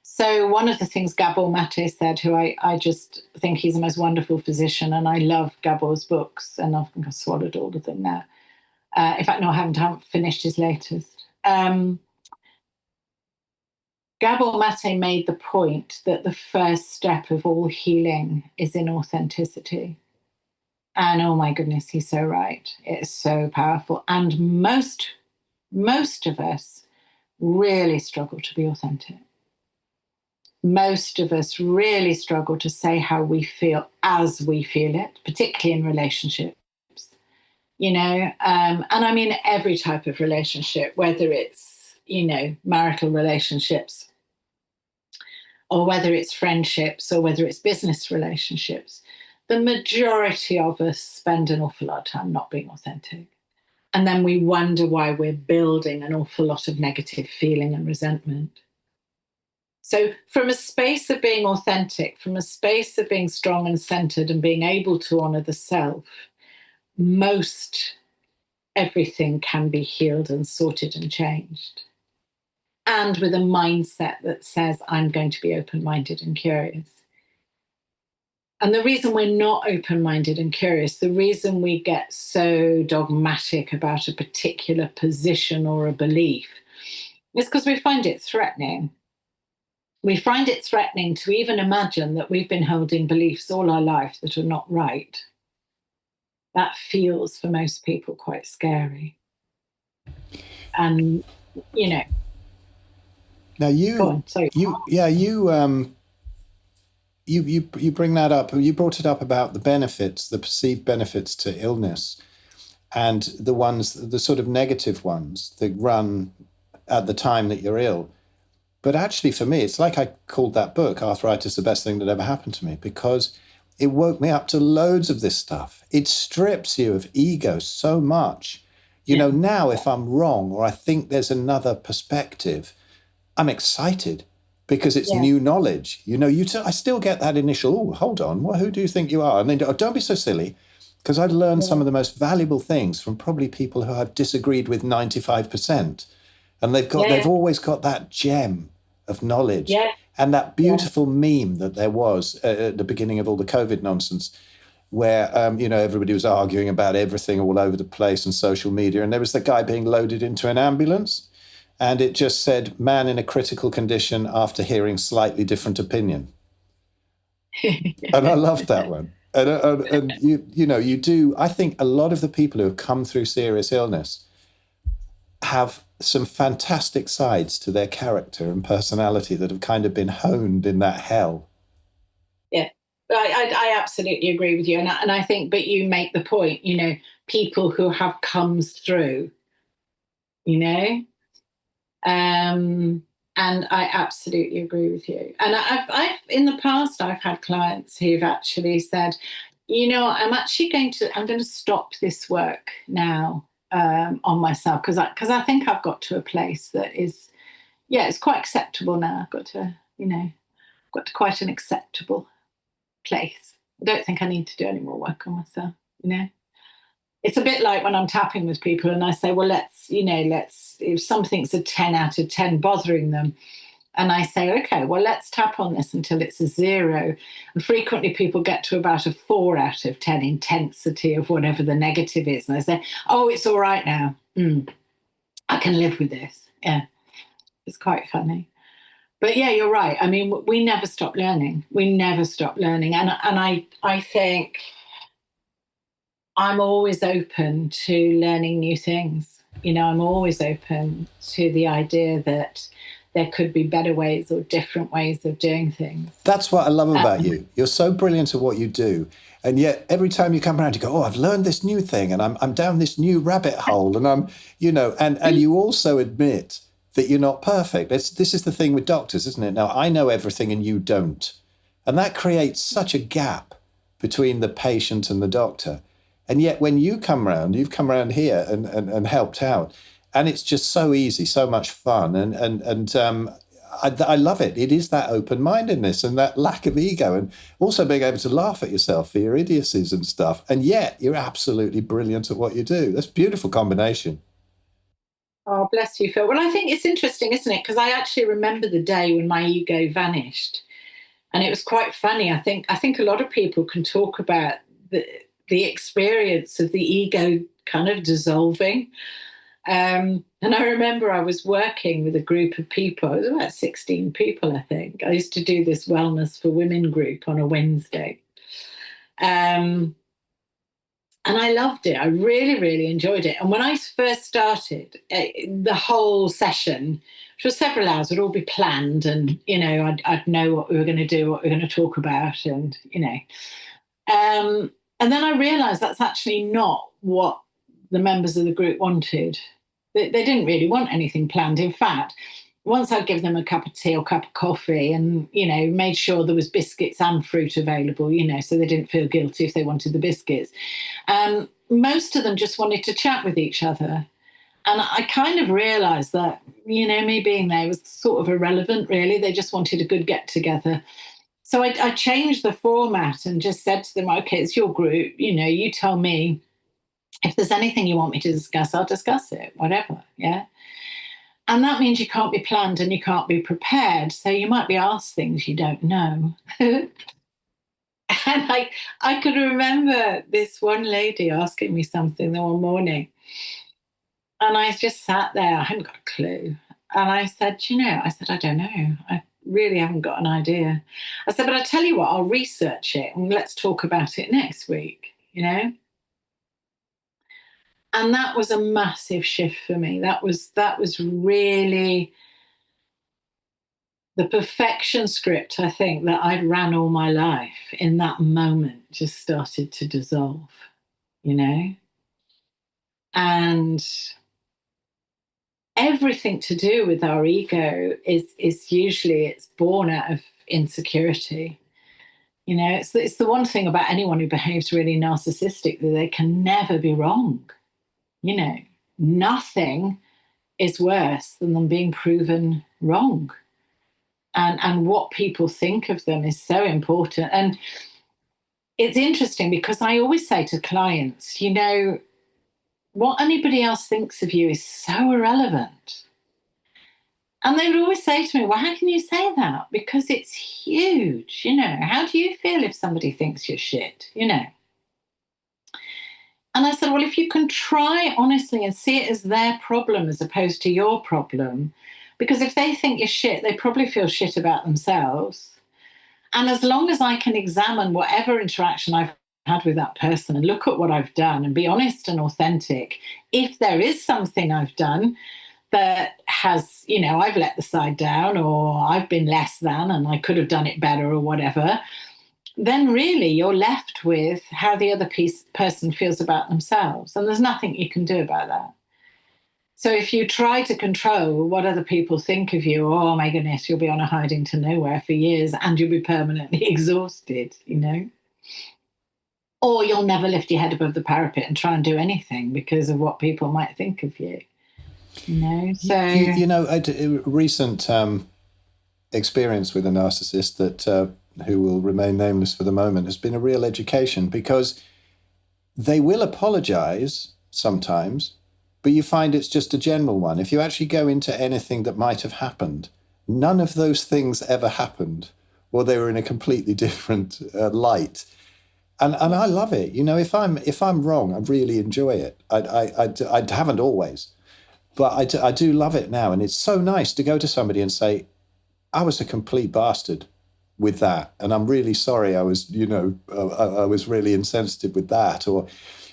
So one of the things Gabor Mate said, who I just think he's the most wonderful physician, and I love Gabor's books, and I think I've swallowed all of them now. In fact, no, I haven't finished his latest. Gabor Mate made the point that the first step of all healing is in authenticity. And oh my goodness, he's so right. It's so powerful. And most of us really struggle to be authentic. Most of us really struggle to say how we feel as we feel it, particularly in relationships. You know, and I mean every type of relationship, whether it's, you know, marital relationships, or whether it's friendships, or whether it's business relationships. The majority of us spend an awful lot of time not being authentic. And then we wonder why we're building an awful lot of negative feeling and resentment. So from a space of being authentic, from a space of being strong and centered and being able to honor the self, most everything can be healed and sorted and changed. And with a mindset that says, I'm going to be open-minded and curious. And the reason we're not open-minded and curious, the reason we get so dogmatic about a particular position or a belief, is because we find it threatening. We find it threatening to even imagine that we've been holding beliefs all our life that are not right. That feels, for most people, quite scary. And you know, Now go on. Sorry. you bring that up. You brought it up about the benefits, the perceived benefits to illness, and the sort of negative ones that run at the time that you're ill. But actually, for me, it's like I called that book, Arthritis, the Best Thing That Ever Happened to Me, because it woke me up to loads of this stuff. It strips you of ego so much. You know, now if I'm wrong or I think there's another perspective, I'm excited because it's new knowledge. You know, I still get that initial, oh, hold on, well, who do you think you are? And then, oh, don't be so silly, because I'd learned some of the most valuable things from probably people who I've disagreed with 95%. And they've always got that gem of knowledge. Yeah. And that beautiful meme that there was at the beginning of all the COVID nonsense, where, everybody was arguing about everything all over the place on social media. And there was the guy being loaded into an ambulance. And it just said, man in a critical condition after hearing slightly different opinion. And I loved that one. And you do, I think a lot of the people who have come through serious illness have some fantastic sides to their character and personality that have kind of been honed in that hell. Yeah, I absolutely agree with you. And I think, but you make the point, people who have come through, and I absolutely agree with you. And I've in the past, I've had clients who've actually said, I'm going to stop this work now on myself because I think I've got to a place that is, it's quite acceptable now. I've got to, got to quite an acceptable place. I don't think I need to do any more work on myself, It's a bit like when I'm tapping with people and I say, well, let's, if something's a 10 out of 10 bothering them, and I say, okay, well, let's tap on this until it's a 0. And frequently people get to about a 4 out of 10 intensity of whatever the negative is. And I say, oh, it's all right now. I can live with this. Yeah, it's quite funny. But yeah, you're right. I mean, we never stop learning. We never stop learning. And I think I'm always open to learning new things. I'm always open to the idea that there could be better ways or different ways of doing things. That's what I love about you. You're so brilliant at what you do. And yet every time you come around, you go, oh, I've learned this new thing and I'm down this new rabbit hole. And I'm, and you also admit that you're not perfect. This is the thing with doctors, isn't it? Now, I know everything and you don't. And that creates such a gap between the patient and the doctor. And yet when you come around, you've come around here and helped out. And it's just so easy, so much fun. And I love it. It is that open-mindedness and that lack of ego and also being able to laugh at yourself for your idiocies and stuff. And yet you're absolutely brilliant at what you do. That's a beautiful combination. Oh, bless you, Phil. Well, I think it's interesting, isn't it? Because I actually remember the day when my ego vanished. And it was quite funny. I think a lot of people can talk about the experience of the ego kind of dissolving. And I remember I was working with a group of people. It was about 16 people, I think. I used to do this Wellness for Women group on a Wednesday. And I loved it. I really, really enjoyed it. And when I first started, the whole session, which was several hours, would all be planned. And, I'd know what we were going to do, what we were going to talk about. And, and then I realised that's actually not what the members of the group wanted. They didn't really want anything planned. In fact, once I'd give them a cup of tea or cup of coffee and, made sure there was biscuits and fruit available, so they didn't feel guilty if they wanted the biscuits. Most of them just wanted to chat with each other. And I kind of realised that, me being there was sort of irrelevant, really. They just wanted a good get-together. So I changed the format and just said to them, okay, it's your group, you tell me if there's anything you want me to discuss, I'll discuss it, whatever, yeah? And that means you can't be planned and you can't be prepared. So you might be asked things you don't know. And I could remember this one lady asking me something the one morning. And I just sat there, I hadn't got a clue. And I said, I don't know. I really haven't got an idea. I said, but I tell you what, I'll research it and let's talk about it next week, And that was a massive shift for me. That was really the perfection script, I think, that I'd ran all my life in that moment just started to dissolve, you know? And everything to do with our ego is usually it's born out of insecurity. You know, it's the one thing about anyone who behaves really narcissistically, they can never be wrong. You know, nothing is worse than them being proven wrong. And what people think of them is so important. And it's interesting because I always say to clients, you know, what anybody else thinks of you is so irrelevant. And they would always say to me, well, how can you say that? Because it's huge. You know, how do you feel if somebody thinks you're shit? You know? And I said, well, if you can try honestly and see it as their problem as opposed to your problem, because if they think you're shit, they probably feel shit about themselves. And as long as I can examine whatever interaction I've had with that person and look at what I've done and be honest and authentic, if there is something I've done that has, you know, I've let the side down or I've been less than and I could have done it better or whatever, then really you're left with how the other person feels about themselves. And there's nothing you can do about that. So if you try to control what other people think of you, oh my goodness, you'll be on a hiding to nowhere for years and you'll be permanently exhausted, you know? Or you'll never lift your head above the parapet and try and do anything because of what people might think of you. You know, so you know, a recent experience with a narcissist that who will remain nameless for the moment has been a real education, because they will apologize sometimes, but you find it's just a general one. If you actually go into anything that might have happened, none of those things ever happened, or they were in a completely different light. And I love it. You know, if I'm wrong, I really enjoy it. I haven't always. But I do love it now. And it's so nice to go to somebody and say, I was a complete bastard with that. And I'm really sorry. I was, you know, I was really insensitive with that. Or,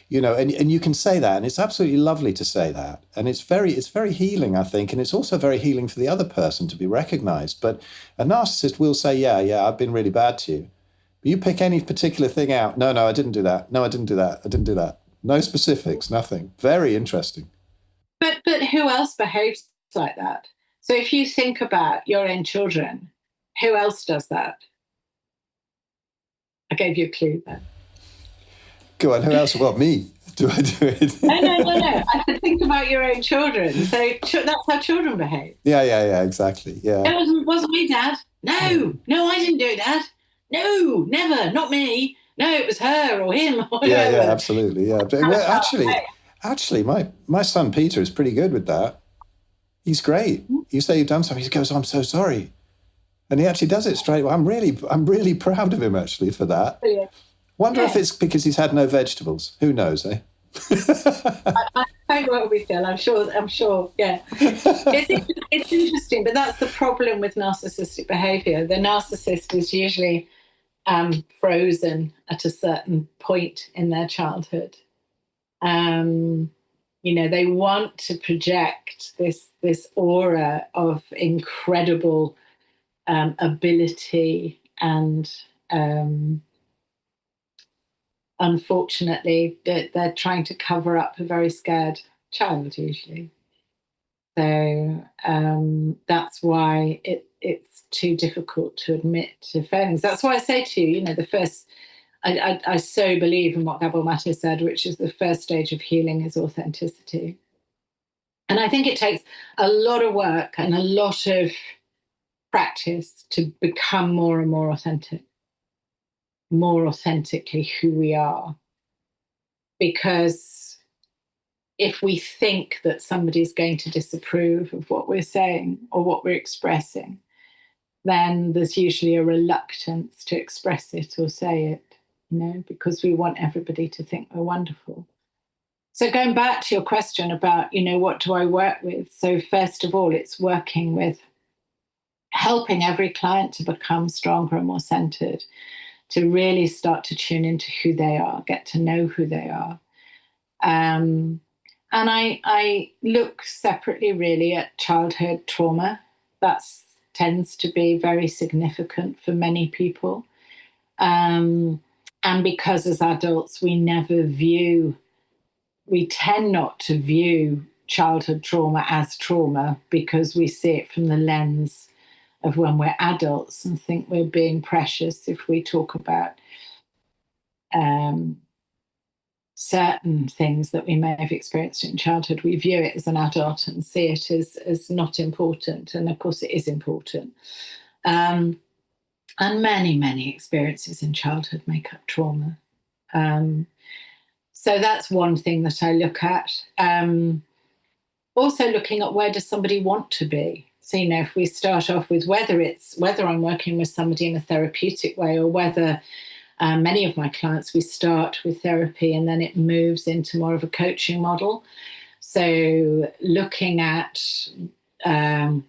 you know, and you can say that. And it's absolutely lovely to say that. And it's very healing, I think. And it's also very healing for the other person to be recognized. But a narcissist will say, yeah, I've been really bad to you. But you pick any particular thing out. No, I didn't do that. No, I didn't do that. I didn't do that. No specifics, nothing. Very interesting. But who else behaves like that? So if you think about your own children, who else does that? I gave you a clue there. Go on, who else? Well, me. Do I do it? No. I said think about your own children. So that's how children behave. Yeah, exactly. Yeah. It wasn't me, Dad. No, I didn't do it, Dad. No, never, not me. No, it was her or him. Or yeah, absolutely. Yeah. But, well, actually, my son Peter is pretty good with that. He's great. You say you've done something, he goes, I'm so sorry. And he actually does it straight away. I'm really proud of him, actually, for that. Brilliant. Wonder if it's because he's had no vegetables. Who knows, eh? I don't know what we feel. I'm sure. Yeah, it's interesting, but that's the problem with narcissistic behaviour. The narcissist is usually frozen at a certain point in their childhood. You know, they want to project this aura of incredible ability, and unfortunately, they're trying to cover up a very scared child usually. So that's why it's too difficult to admit to failings. That's why I say to you, you know, I so believe in what Gabor Mate said, which is the first stage of healing is authenticity. And I think it takes a lot of work and a lot of practice to become more and more authentic, more authentically who we are. Because if we think that somebody's going to disapprove of what we're saying or what we're expressing, then there's usually a reluctance to express it or say it, you know, because we want everybody to think we're wonderful. So going back to your question about, you know, what do I work with? So first of all, it's working with helping every client to become stronger and more centered, to really start to tune into who they are, get to know who they are. And I look separately really at childhood trauma. That tends to be very significant for many people. And because as adults, we tend not to view childhood trauma as trauma because we see it from the lens of when we're adults and think we're being precious if we talk about certain things that we may have experienced in childhood. We view it as an adult and see it as not important. And of course, it is important. And many, many experiences in childhood make up trauma. So that's one thing that I look at. Also looking at where does somebody want to be. So, if we start off with whether I'm working with somebody in a therapeutic way or whether many of my clients, we start with therapy and then it moves into more of a coaching model. So looking at the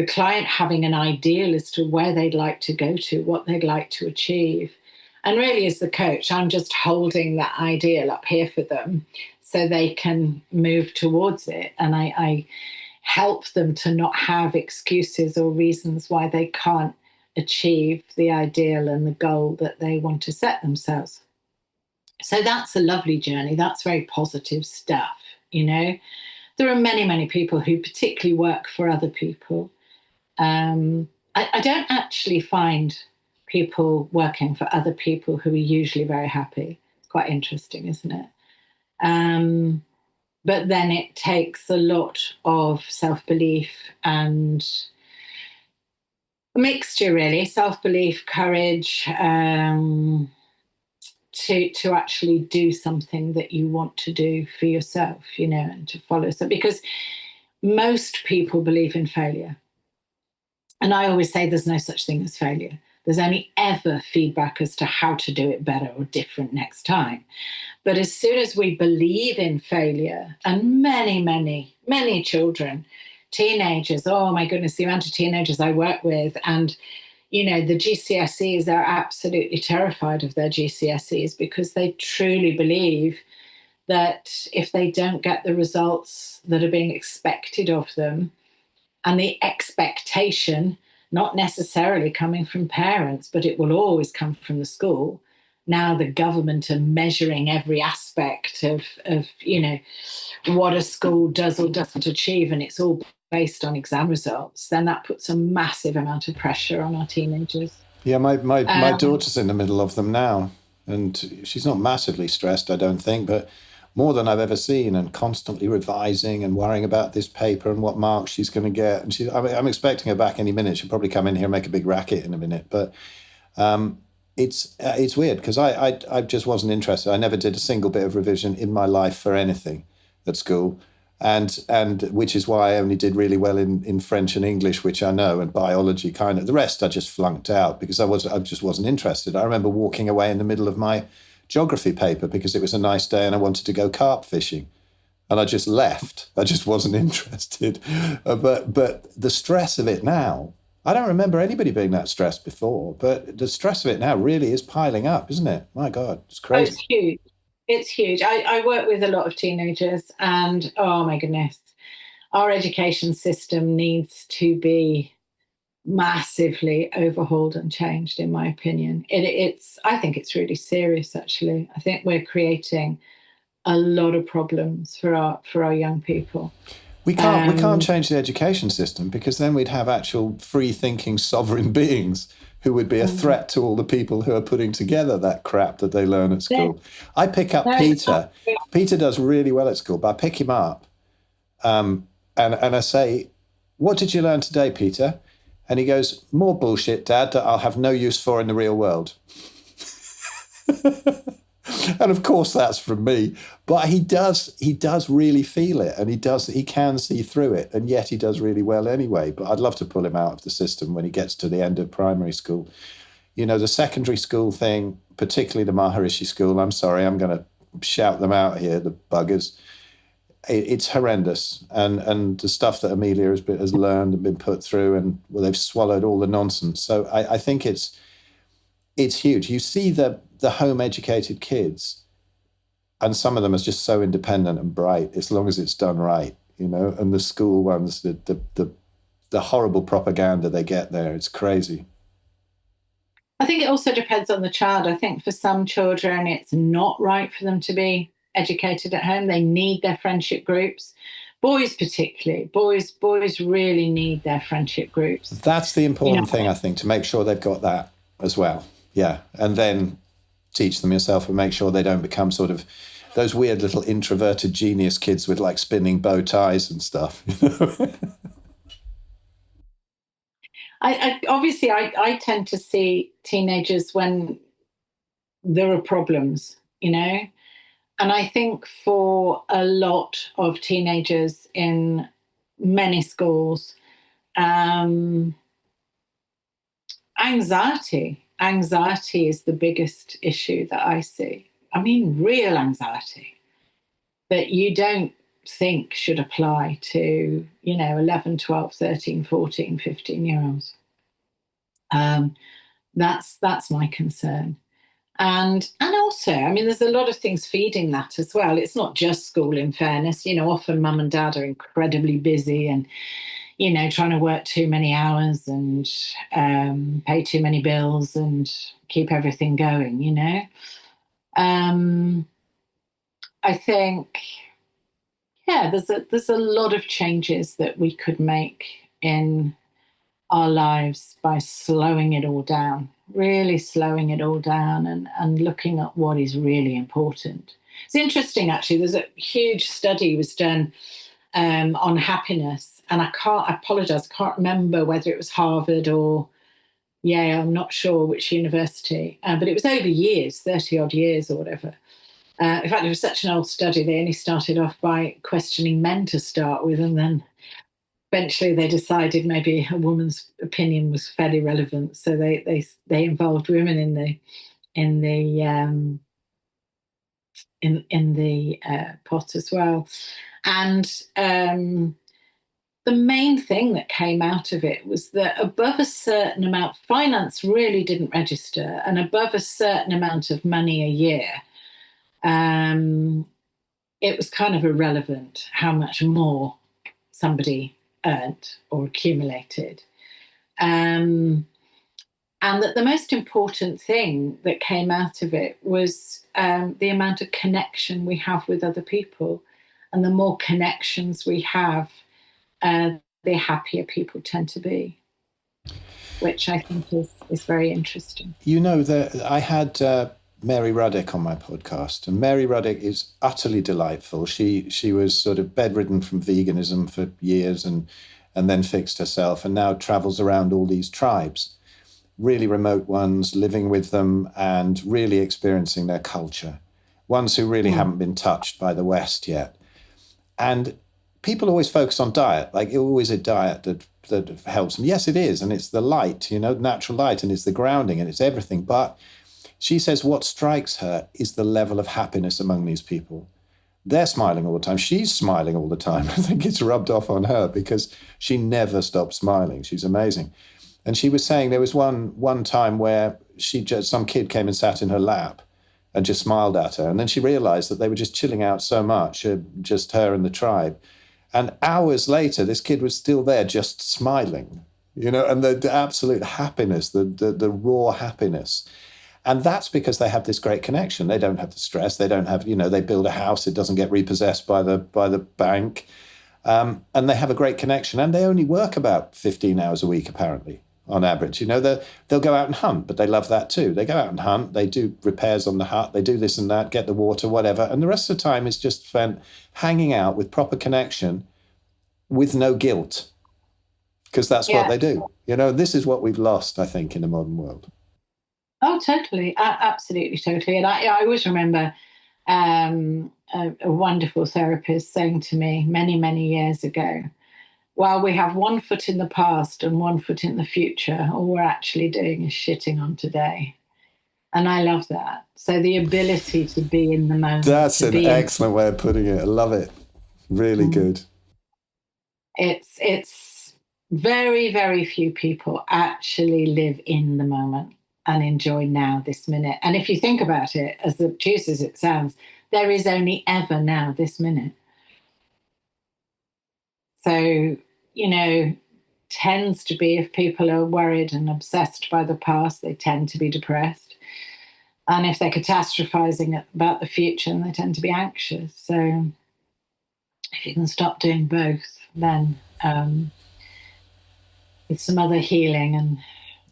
client having an ideal as to where they'd like to go to, what they'd like to achieve. And really, as the coach, I'm just holding that ideal up here for them so they can move towards it. And I help them to not have excuses or reasons why they can't achieve the ideal and the goal that they want to set themselves. So that's a lovely journey. That's very positive stuff. There are many, many people who particularly work for other people. I don't actually find people working for other people who are usually very happy. It's quite interesting, isn't it? But then it takes a lot of self-belief and a mixture, really, self-belief, courage, to actually do something that you want to do for yourself, and to follow. So, because most people believe in failure. And I always say there's no such thing as failure. There's only ever feedback as to how to do it better or different next time. But as soon as we believe in failure, and many, many, many children, teenagers, oh my goodness, the amount of teenagers I work with, and the GCSEs, they're absolutely terrified of their GCSEs because they truly believe that if they don't get the results that are being expected of them, and the expectation, not necessarily coming from parents, but it will always come from the school. Now the government are measuring every aspect of what a school does or doesn't achieve, and it's all based on exam results, then that puts a massive amount of pressure on our teenagers. Yeah, my daughter's in the middle of them now, and she's not massively stressed, I don't think, but more than I've ever seen, and constantly revising and worrying about this paper and what marks she's going to get. And I'm expecting her back any minute. She'll probably come in here and make a big racket in a minute. But it's weird because I just wasn't interested. I never did a single bit of revision in my life for anything at school. And which is why I only did really well in French and English, which I know, and biology kind of. The rest I just flunked out because I just wasn't interested. I remember walking away in the middle of my geography paper because it was a nice day and I wanted to go carp fishing, and I just left. I just wasn't interested. But the stress of it now, I don't remember anybody being that stressed before, but the stress of it now really is piling up, isn't it? My God, it's crazy. It's huge. It's huge. I work with a lot of teenagers, and oh my goodness, our education system needs to be massively overhauled and changed, in my opinion. I think it's really serious, actually. I think we're creating a lot of problems for our young people. We can't change the education system because then we'd have actual free-thinking sovereign beings who would be a threat to all the people who are putting together that crap that they learn at school. I pick up Peter. Peter does really well at school, but I pick him up and I say, "What did you learn today, Peter?" And he goes, "More bullshit, Dad, that I'll have no use for in the real world." And of course that's from me, but he does really feel it, and he can see through it, and yet he does really well anyway. But I'd love to pull him out of the system when he gets to the end of primary school. The secondary school thing, particularly the Maharishi school, I'm sorry, I'm going to shout them out here, the buggers. It's horrendous, and the stuff that Amelia has learned and been put through, and they've swallowed all the nonsense. So I think it's huge. You see the home educated kids, And some of them are just so independent and bright, as long as it's done right, and the school ones, the horrible propaganda they get there, it's crazy. I think it also depends on the child. I think for some children, it's not right for them to be educated at home. They need their friendship groups. Boys, particularly, boys really need their friendship groups. That's the important thing, I think, to make sure they've got that as well. Yeah. And then teach them yourself and make sure they don't become sort of those weird little introverted genius kids with like spinning bow ties and stuff. I tend to see teenagers when there are problems, and I think for a lot of teenagers in many schools, anxiety is the biggest issue that I see. I mean, real anxiety that you don't think should apply to, 11, 12, 13, 14, 15-year-olds. That's my concern. And also, I mean, there's a lot of things feeding that as well. It's not just school, in fairness. Often mum and dad are incredibly busy and, trying to work too many hours and pay too many bills and keep everything going, I think, there's a lot of changes that we could make in our lives by slowing it all down, really slowing it all down and looking at what is really important. It's interesting, actually. There's a huge study was done on happiness, and I apologize, I can't remember whether it was Harvard or Yale, I'm not sure which university, but it was over years, 30 odd years or whatever. In fact, it was such an old study, they only started off by questioning men to start with, and then eventually they decided maybe a woman's opinion was fairly relevant, so they involved women in the pot as well. And the main thing that came out of it was that above a certain amount, finance really didn't register, and above a certain amount of money a year, it was kind of irrelevant how much more somebody earned or accumulated. And that the most important thing that came out of it was the amount of connection we have with other people. And the more connections we have, the happier people tend to be, which I think is very interesting. I had Mary Ruddick on my podcast, and Mary Ruddick is utterly delightful. She was sort of bedridden from veganism for years and then fixed herself, and now travels around all these tribes, really remote ones, living with them and really experiencing their culture, ones who really haven't been touched by the West yet. And people always focus on diet, like always a diet that helps them. Yes, it is, and it's the light, natural light, and it's the grounding, and it's everything. But she says what strikes her is the level of happiness among these people. They're smiling all the time. She's smiling all the time. I think it's rubbed off on her because she never stops smiling. She's amazing. And she was saying there was one time where some kid came and sat in her lap and just smiled at her. And then she realized that they were just chilling out so much, just her and the tribe. And hours later, this kid was still there just smiling, and the absolute happiness, the raw happiness. And that's because they have this great connection. They don't have the stress. They don't have, they build a house. It doesn't get repossessed by the bank. And they have a great connection. And they only work about 15 hours a week, apparently, on average. They'll go out and hunt, but they love that too. They go out and hunt. They do repairs on the hut. They do this and that, get the water, whatever. And the rest of the time is just spent hanging out with proper connection with no guilt, because that's what they do. This is what we've lost, I think, in the modern world. Oh, totally. Absolutely, totally. And I always remember a wonderful therapist saying to me many, many years ago, well, we have one foot in the past and one foot in the future. All we're actually doing is shitting on today. And I love that. So the ability to be in the moment. That's an excellent way of putting it. I love it. Really good. It's very, very few people actually live in the moment and enjoy now, this minute. And if you think about it, as obtuse as it sounds, there is only ever now, this minute. So, tends to be, if people are worried and obsessed by the past, they tend to be depressed. And if they're catastrophizing about the future, they tend to be anxious. So if you can stop doing both, then with some other healing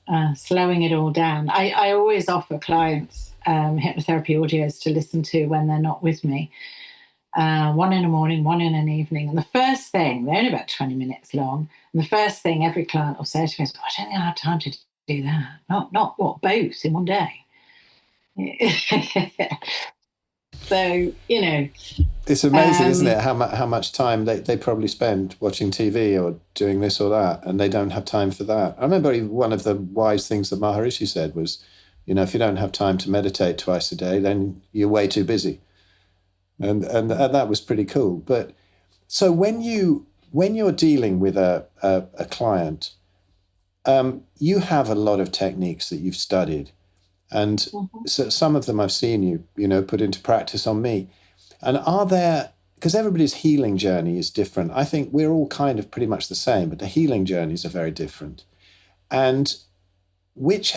and slowing it all down. I always offer clients hypnotherapy audios to listen to when they're not with me. One in the morning, one in an evening. And the first thing, they're only about 20 minutes long, and the first thing every client will say to me is, I don't think I have time to do that. Not what, both in one day. So, it's amazing, isn't it, how much time they probably spend watching TV or doing this or that, and they don't have time for that. I remember one of the wise things that Maharishi said was, if you don't have time to meditate twice a day, then you're way too busy. And that was pretty cool. But so when you're dealing with a client, you have a lot of techniques that you've studied, and so some of them I've seen you put into practice on me. And are there, because everybody's healing journey is different. I think we're all kind of pretty much the same, but the healing journeys are very different. And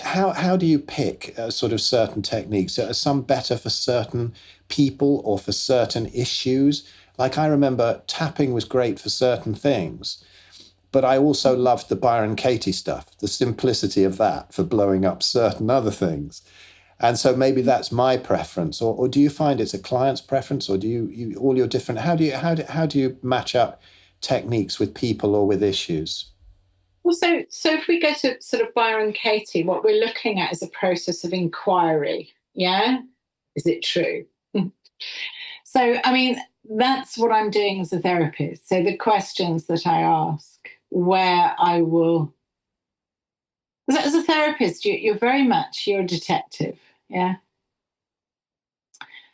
how do you pick sort of certain techniques? Are some better for certain people or for certain issues? Like, I remember tapping was great for certain things, but I also loved the Byron Katie stuff, the simplicity of that for blowing up certain other things. And so maybe that's my preference, or do you find it's a client's preference, or do you all your different? How do you match up techniques with people or with issues? Well, so if we go to sort of Byron Katie, what we're looking at is a process of inquiry. Yeah, is it true? So, I mean, that's what I'm doing as a therapist. So the questions that I ask, where I will, as a therapist, you're very much, you're a detective. Yeah.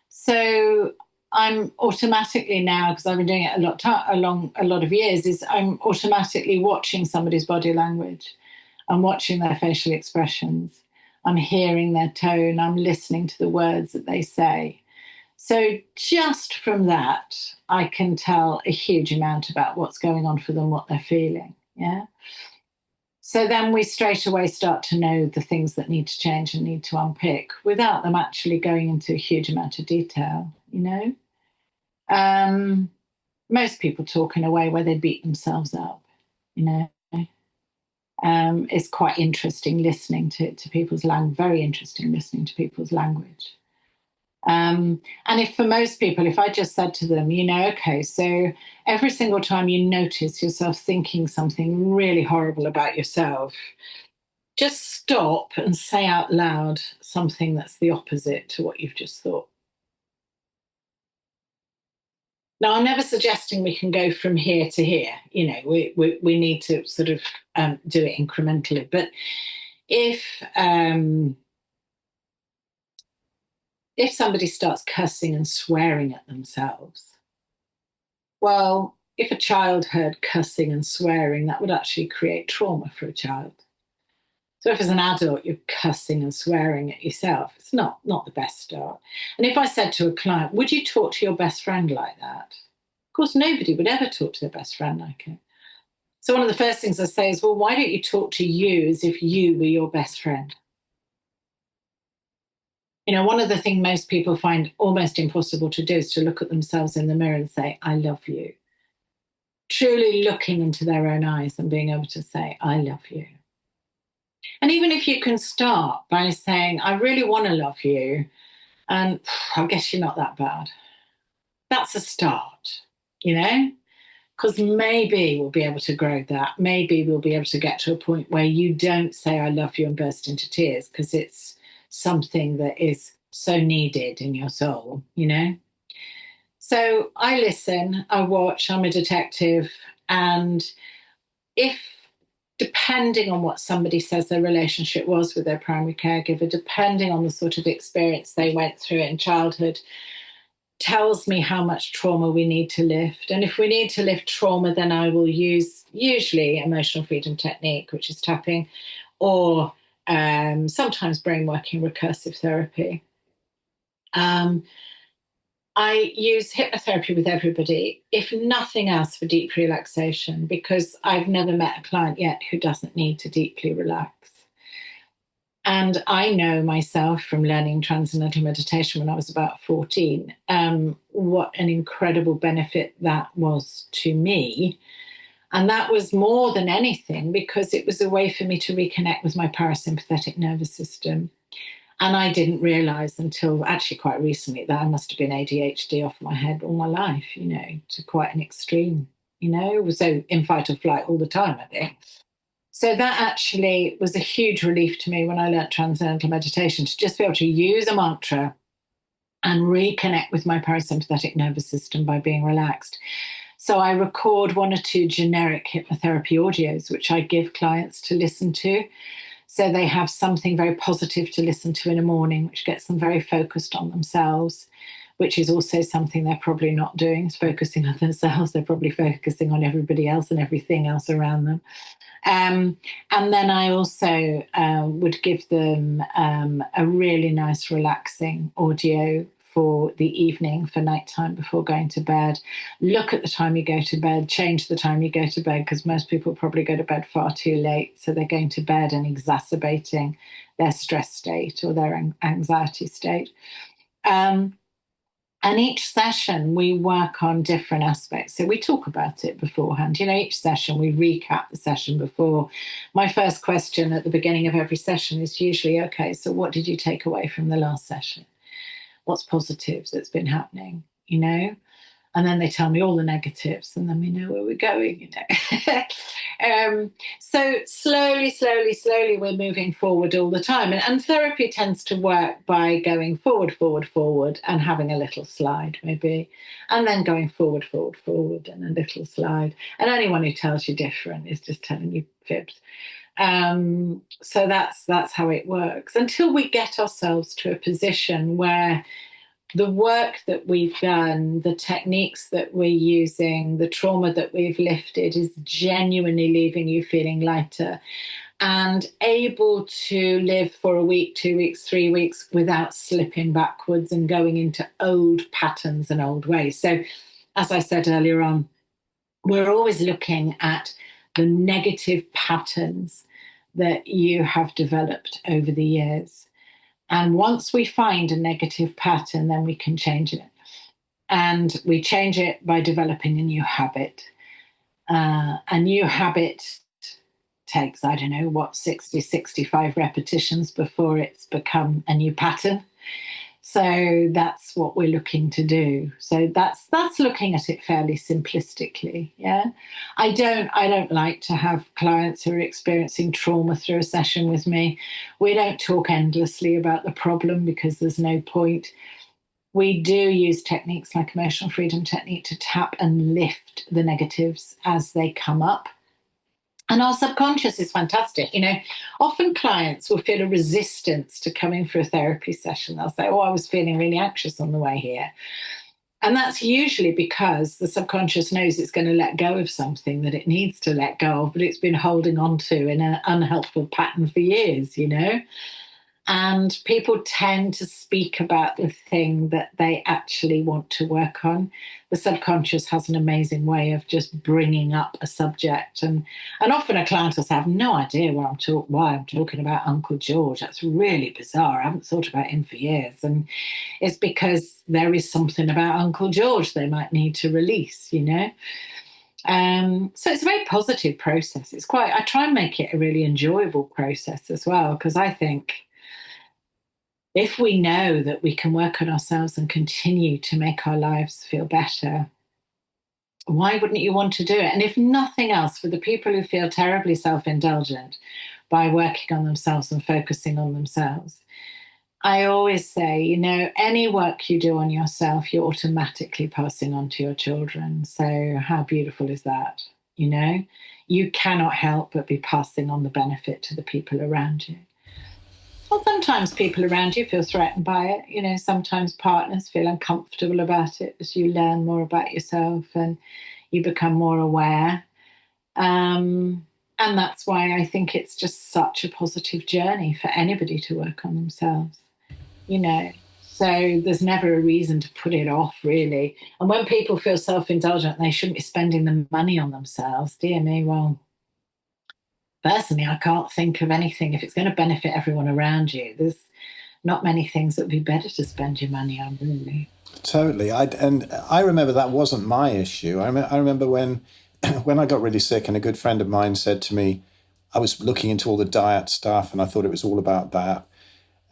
So I'm automatically now, because I've been doing it along a lot of years, is I'm automatically watching somebody's body language. I'm watching their facial expressions. I'm hearing their tone. I'm listening to the words that they say. So just from that, I can tell a huge amount about what's going on for them, what they're feeling. Yeah. So then we straight away start to know the things that need to change and need to unpick without them actually going into a huge amount of detail, Most people talk in a way where they beat themselves up, It's quite interesting listening to people's language, very interesting listening to people's language. And if for most people, if I just said to them, okay, so every single time you notice yourself thinking something really horrible about yourself, just stop and say out loud something that's the opposite to what you've just thought. Now, I'm never suggesting we can go from here to here. We need to sort of do it incrementally. But if somebody starts cussing and swearing at themselves, well, if a child heard cussing and swearing, that would actually create trauma for a child. So if as an adult you're cussing and swearing at yourself, it's not the best start. And if I said to a client, would you talk to your best friend like that? Of course, nobody would ever talk to their best friend like it. So one of the first things I say is, well, why don't you talk to you as if you were your best friend? One of the things most people find almost impossible to do is to look at themselves in the mirror and say, I love you. Truly looking into their own eyes and being able to say, I love you. And even if you can start by saying, I really want to love you, and I guess you're not that bad. That's a start, because maybe we'll be able to grow that. Maybe we'll be able to get to a point where you don't say, I love you and burst into tears because it's something that is so needed in your soul, So I listen, I watch, I'm a detective. And if, depending on what somebody says their relationship was with their primary caregiver, depending on the sort of experience they went through in childhood, tells me how much trauma we need to lift. And if we need to lift trauma, then I will use usually emotional freedom technique, which is tapping, or sometimes brain working recursive therapy. I use hypnotherapy with everybody, if nothing else, for deep relaxation, because I've never met a client yet who doesn't need to deeply relax. And I know myself from learning transcendental meditation when I was about 14, what an incredible benefit that was to me. And that was more than anything because it was a way for me to reconnect with my parasympathetic nervous system. And I didn't realize until actually quite recently that I must have been ADHD off my head all my life, to quite an extreme, so in fight or flight all the time, I think. So that actually was a huge relief to me when I learned transcendental meditation, to just be able to use a mantra and reconnect with my parasympathetic nervous system by being relaxed. So I record 1 or 2 generic hypnotherapy audios, which I give clients to listen to. So they have something very positive to listen to in the morning, which gets them very focused on themselves, which is also something they're probably not doing, is focusing on themselves. They're probably focusing on everybody else and everything else around them. And then I also would give them a really nice, relaxing audio for the evening, for nighttime before going to bed. Look at the time you go to bed, change the time you go to bed, because most people probably go to bed far too late. So they're going to bed and exacerbating their stress state or their anxiety state. And each session, we work on different aspects. So we talk about it beforehand. Each session, we recap the session before. My first question at the beginning of every session is usually, okay, so what did you take away from the last session? What's positive that's been happening, And then they tell me all the negatives, and then we know where we're going, So slowly, we're moving forward all the time. And therapy tends to work by going forward, and having a little slide, maybe, and then going forward, and a little slide. And anyone who tells you different is just telling you fibs. So that's how it works, until we get ourselves to a position where the work that we've done, the techniques that we're using, the trauma that we've lifted is genuinely leaving you feeling lighter and able to live for a week, 2 weeks, 3 weeks without slipping backwards and going into old patterns and old ways. So, as I said earlier on, we're always looking at the negative patterns that you have developed over the years. And once we find a negative pattern, then we can change it. And we change it by developing a new habit. A new habit takes, 60, 65 repetitions before it's become a new pattern. So that's what we're looking to do. So that's looking at it fairly simplistically. Yeah. I don't like to have clients who are experiencing trauma through a session with me. We don't talk endlessly about the problem because there's no point. We do use techniques like emotional freedom technique to tap and lift the negatives as they come up. And our subconscious is fantastic. Often clients will feel a resistance to coming for a therapy session. They'll say, I was feeling really anxious on the way here. And that's usually because the subconscious knows it's going to let go of something that it needs to let go of, but it's been holding on to in an unhelpful pattern for years, And people tend to speak about the thing that they actually want to work on. The subconscious has an amazing way of just bringing up a subject. And often a client will say, I have no idea why I'm talking about Uncle George. That's really bizarre. I haven't thought about him for years. And it's because there is something about Uncle George they might need to release, So it's a very positive process. I try and make it a really enjoyable process as well, because I think if we know that we can work on ourselves and continue to make our lives feel better, why wouldn't you want to do it? And if nothing else, for the people who feel terribly self-indulgent by working on themselves and focusing on themselves, I always say, any work you do on yourself, you're automatically passing on to your children. So how beautiful is that? You cannot help but be passing on the benefit to the people around you. Well, sometimes people around you feel threatened by it. Sometimes partners feel uncomfortable about it as you learn more about yourself and you become more aware. And that's why I think it's just such a positive journey for anybody to work on themselves, So there's never a reason to put it off, really. And when people feel self-indulgent, they shouldn't be spending the money on themselves. Dear me, well, personally, I can't think of anything. If it's going to benefit everyone around you, there's not many things that would be better to spend your money on, really. Totally. I remember that wasn't my issue. I remember when when I got really sick, and a good friend of mine said to me, I was looking into all the diet stuff, and I thought it was all about that.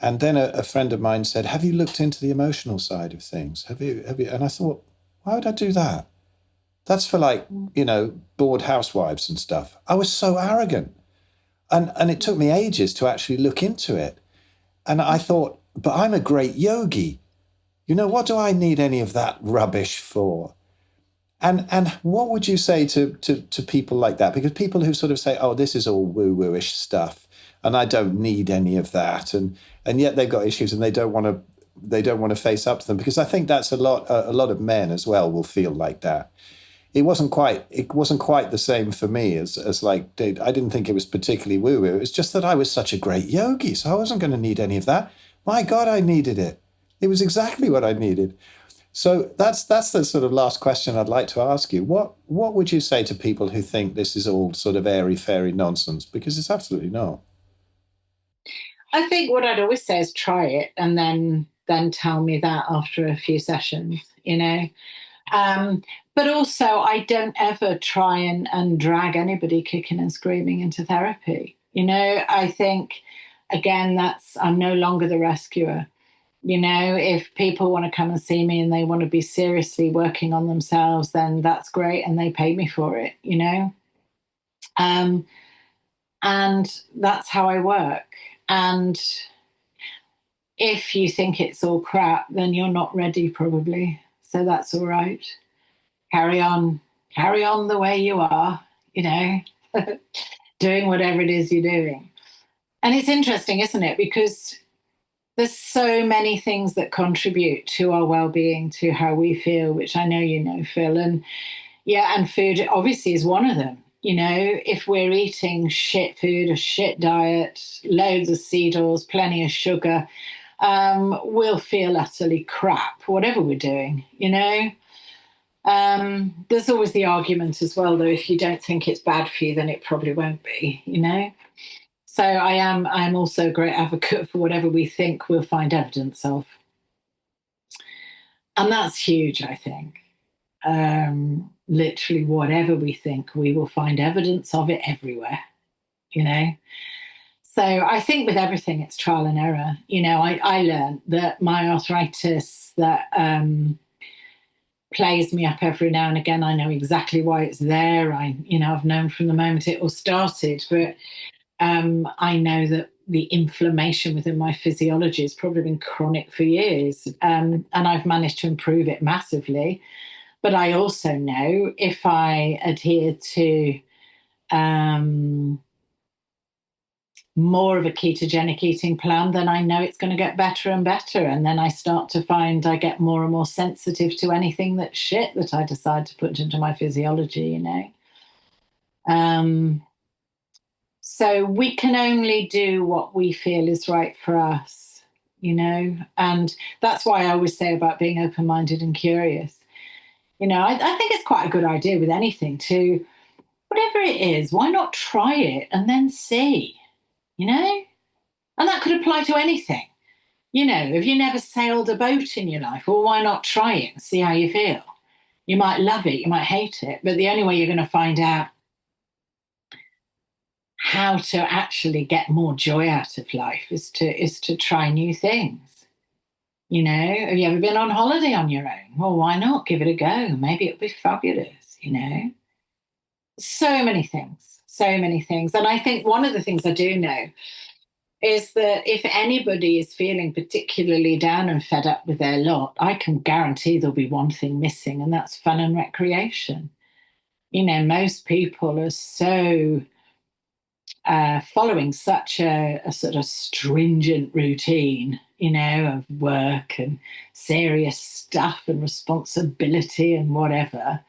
And then a friend of mine said, "Have you looked into the emotional side of things? Have you? Have you?" And I thought, why would I do that? That's for, like, bored housewives and stuff. I was so arrogant, and it took me ages to actually look into it. And I thought, but I'm a great yogi. What do I need any of that rubbish for? And what would you say to people like that? Because people who sort of say, oh, this is all woo-woo-ish stuff, and I don't need any of that, and yet they've got issues and they don't want to face up to them. Because I think that's a lot of men as well will feel like that. It wasn't quite the same for me as like, I didn't think it was particularly woo-woo. It was just that I was such a great yogi, so I wasn't going to need any of that. My God, I needed it. It was exactly what I needed. So that's the sort of last question I'd like to ask you. What would you say to people who think this is all sort of airy-fairy nonsense? Because it's absolutely not. I think what I'd always say is try it, and then tell me that after a few sessions, But also, I don't ever try and drag anybody kicking and screaming into therapy. I think, again, I'm no longer the rescuer. If people want to come and see me and they want to be seriously working on themselves, then that's great, and they pay me for it, and that's how I work. And if you think it's all crap, then you're not ready, probably. So that's all right. Carry on the way you are, doing whatever it is you're doing. And it's interesting, isn't it? Because there's so many things that contribute to our well-being, to how we feel, which I know you know, Phil. And food obviously is one of them. If we're eating shit food, a shit diet, loads of seed oils, plenty of sugar, we'll feel utterly crap, whatever we're doing, There's always the argument as well, though, if you don't think it's bad for you, then it probably won't be, So I'm also a great advocate for whatever we think we'll find evidence of. And that's huge, I think. Literally whatever we think, we will find evidence of it everywhere, So I think with everything, it's trial and error. I learned that my arthritis that plays me up every now and again, I know exactly why it's there. I've known from the moment it all started, but I know that the inflammation within my physiology has probably been chronic for years, and I've managed to improve it massively. But I also know if I adhere to more of a ketogenic eating plan, then I know it's going to get better and better. And then I start to find I get more and more sensitive to anything that's shit that I decide to put into my physiology, So we can only do what we feel is right for us, and that's why I always say about being open-minded and curious. I think it's quite a good idea with anything to, whatever it is, why not try it and then see, And that could apply to anything. If you never sailed a boat in your life, well, why not try it and see how you feel? You might love it, you might hate it, but the only way you're going to find out how to actually get more joy out of life is to try new things. Have you ever been on holiday on your own? Well, why not? Give it a go. Maybe it'll be fabulous, So many things, so many things. And I think one of the things I do know is that if anybody is feeling particularly down and fed up with their lot, I can guarantee there'll be one thing missing, and that's fun and recreation. Most people are so following such a sort of stringent routine, of work and serious stuff and responsibility and whatever.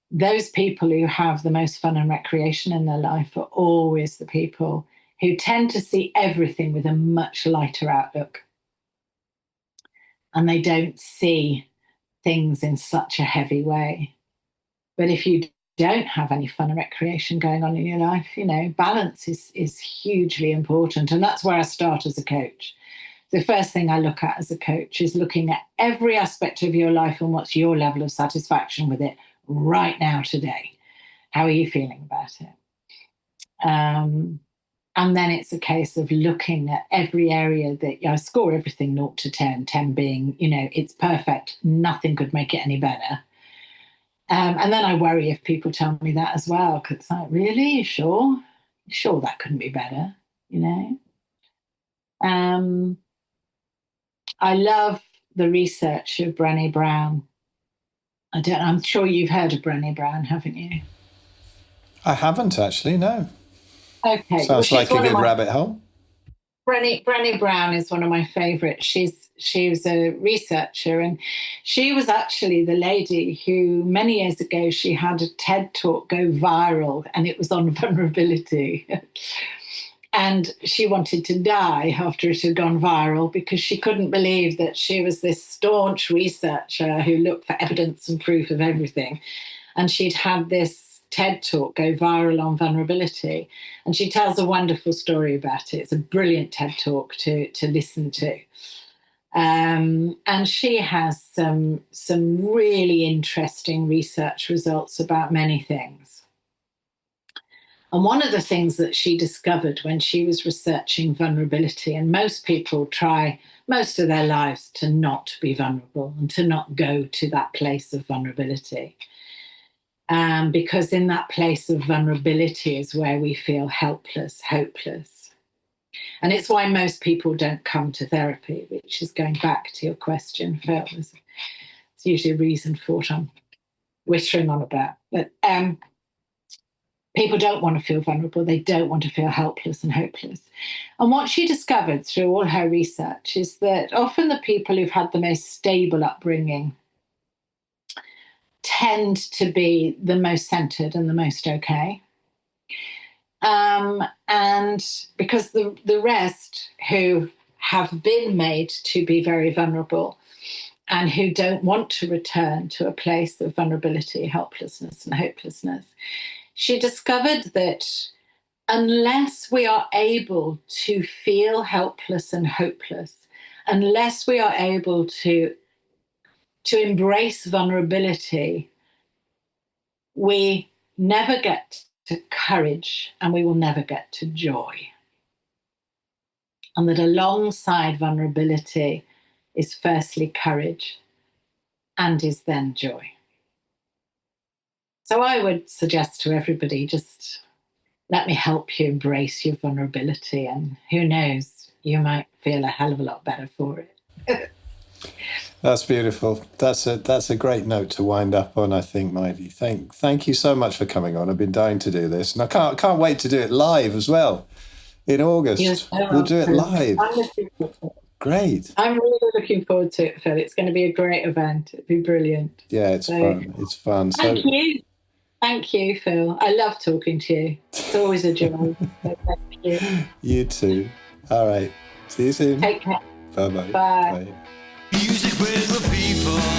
Those people who have the most fun and recreation in their life are always the people who tend to see everything with a much lighter outlook. and they don't see things in such a heavy way. But if you don't have any fun and recreation going on in your life, balance is hugely important. And that's where I start as a coach. The first thing I look at as a coach is looking at every aspect of your life and what's your level of satisfaction with it right now, today. How are you feeling about it? And then it's a case of looking at every area that I score everything 0 to 10, 10 being, it's perfect. Nothing could make it any better. And then I worry if people tell me that as well, because it's like, really? You sure? You sure that couldn't be better? I love the research of Brené Brown. I'm sure you've heard of Brené Brown, haven't you? I haven't actually, no. Okay. Sounds like a good rabbit hole. Brené Brown is one of my favourites. She was a researcher, and she was actually the lady who many years ago, she had a TED talk go viral, and it was on vulnerability. And she wanted to die after it had gone viral because she couldn't believe that she was this staunch researcher who looked for evidence and proof of everything. And she'd had this TED talk go viral on vulnerability. And she tells a wonderful story about it. It's a brilliant TED talk to listen to. And she has some really interesting research results about many things. And one of the things that she discovered when she was researching vulnerability, and most people try most of their lives to not be vulnerable and to not go to that place of vulnerability. Because in that place of vulnerability is where we feel helpless, hopeless. And it's why most people don't come to therapy, which is going back to your question, Phil. It's usually a reason for what I'm whittering on about. But people don't want to feel vulnerable. They don't want to feel helpless and hopeless. And what she discovered through all her research is that often the people who've had the most stable upbringing tend to be the most centered and the most okay. And because the rest who have been made to be very vulnerable and who don't want to return to a place of vulnerability, helplessness, and hopelessness, she discovered that unless we are able to feel helpless and hopeless, unless we are able to embrace vulnerability, we never get to courage and we will never get to joy. And that alongside vulnerability is firstly courage and is then joy. So I would suggest to everybody, just let me help you embrace your vulnerability, and who knows, you might feel a hell of a lot better for it. That's beautiful. That's a great note to wind up on, I think, Meidi. Thank you so much for coming on. I've been dying to do this, and I can't wait to do it live as well in August. Yes, we'll do it live. Great. I'm really looking forward to it, Phil. It's going to be a great event. It'll be brilliant. Yeah, it's fun. It's fun. Thank you. Thank you, Phil. I love talking to you. It's always a joy. So thank you. You too. All right. See you soon. Take care. Bye-bye. Bye. Music with the people.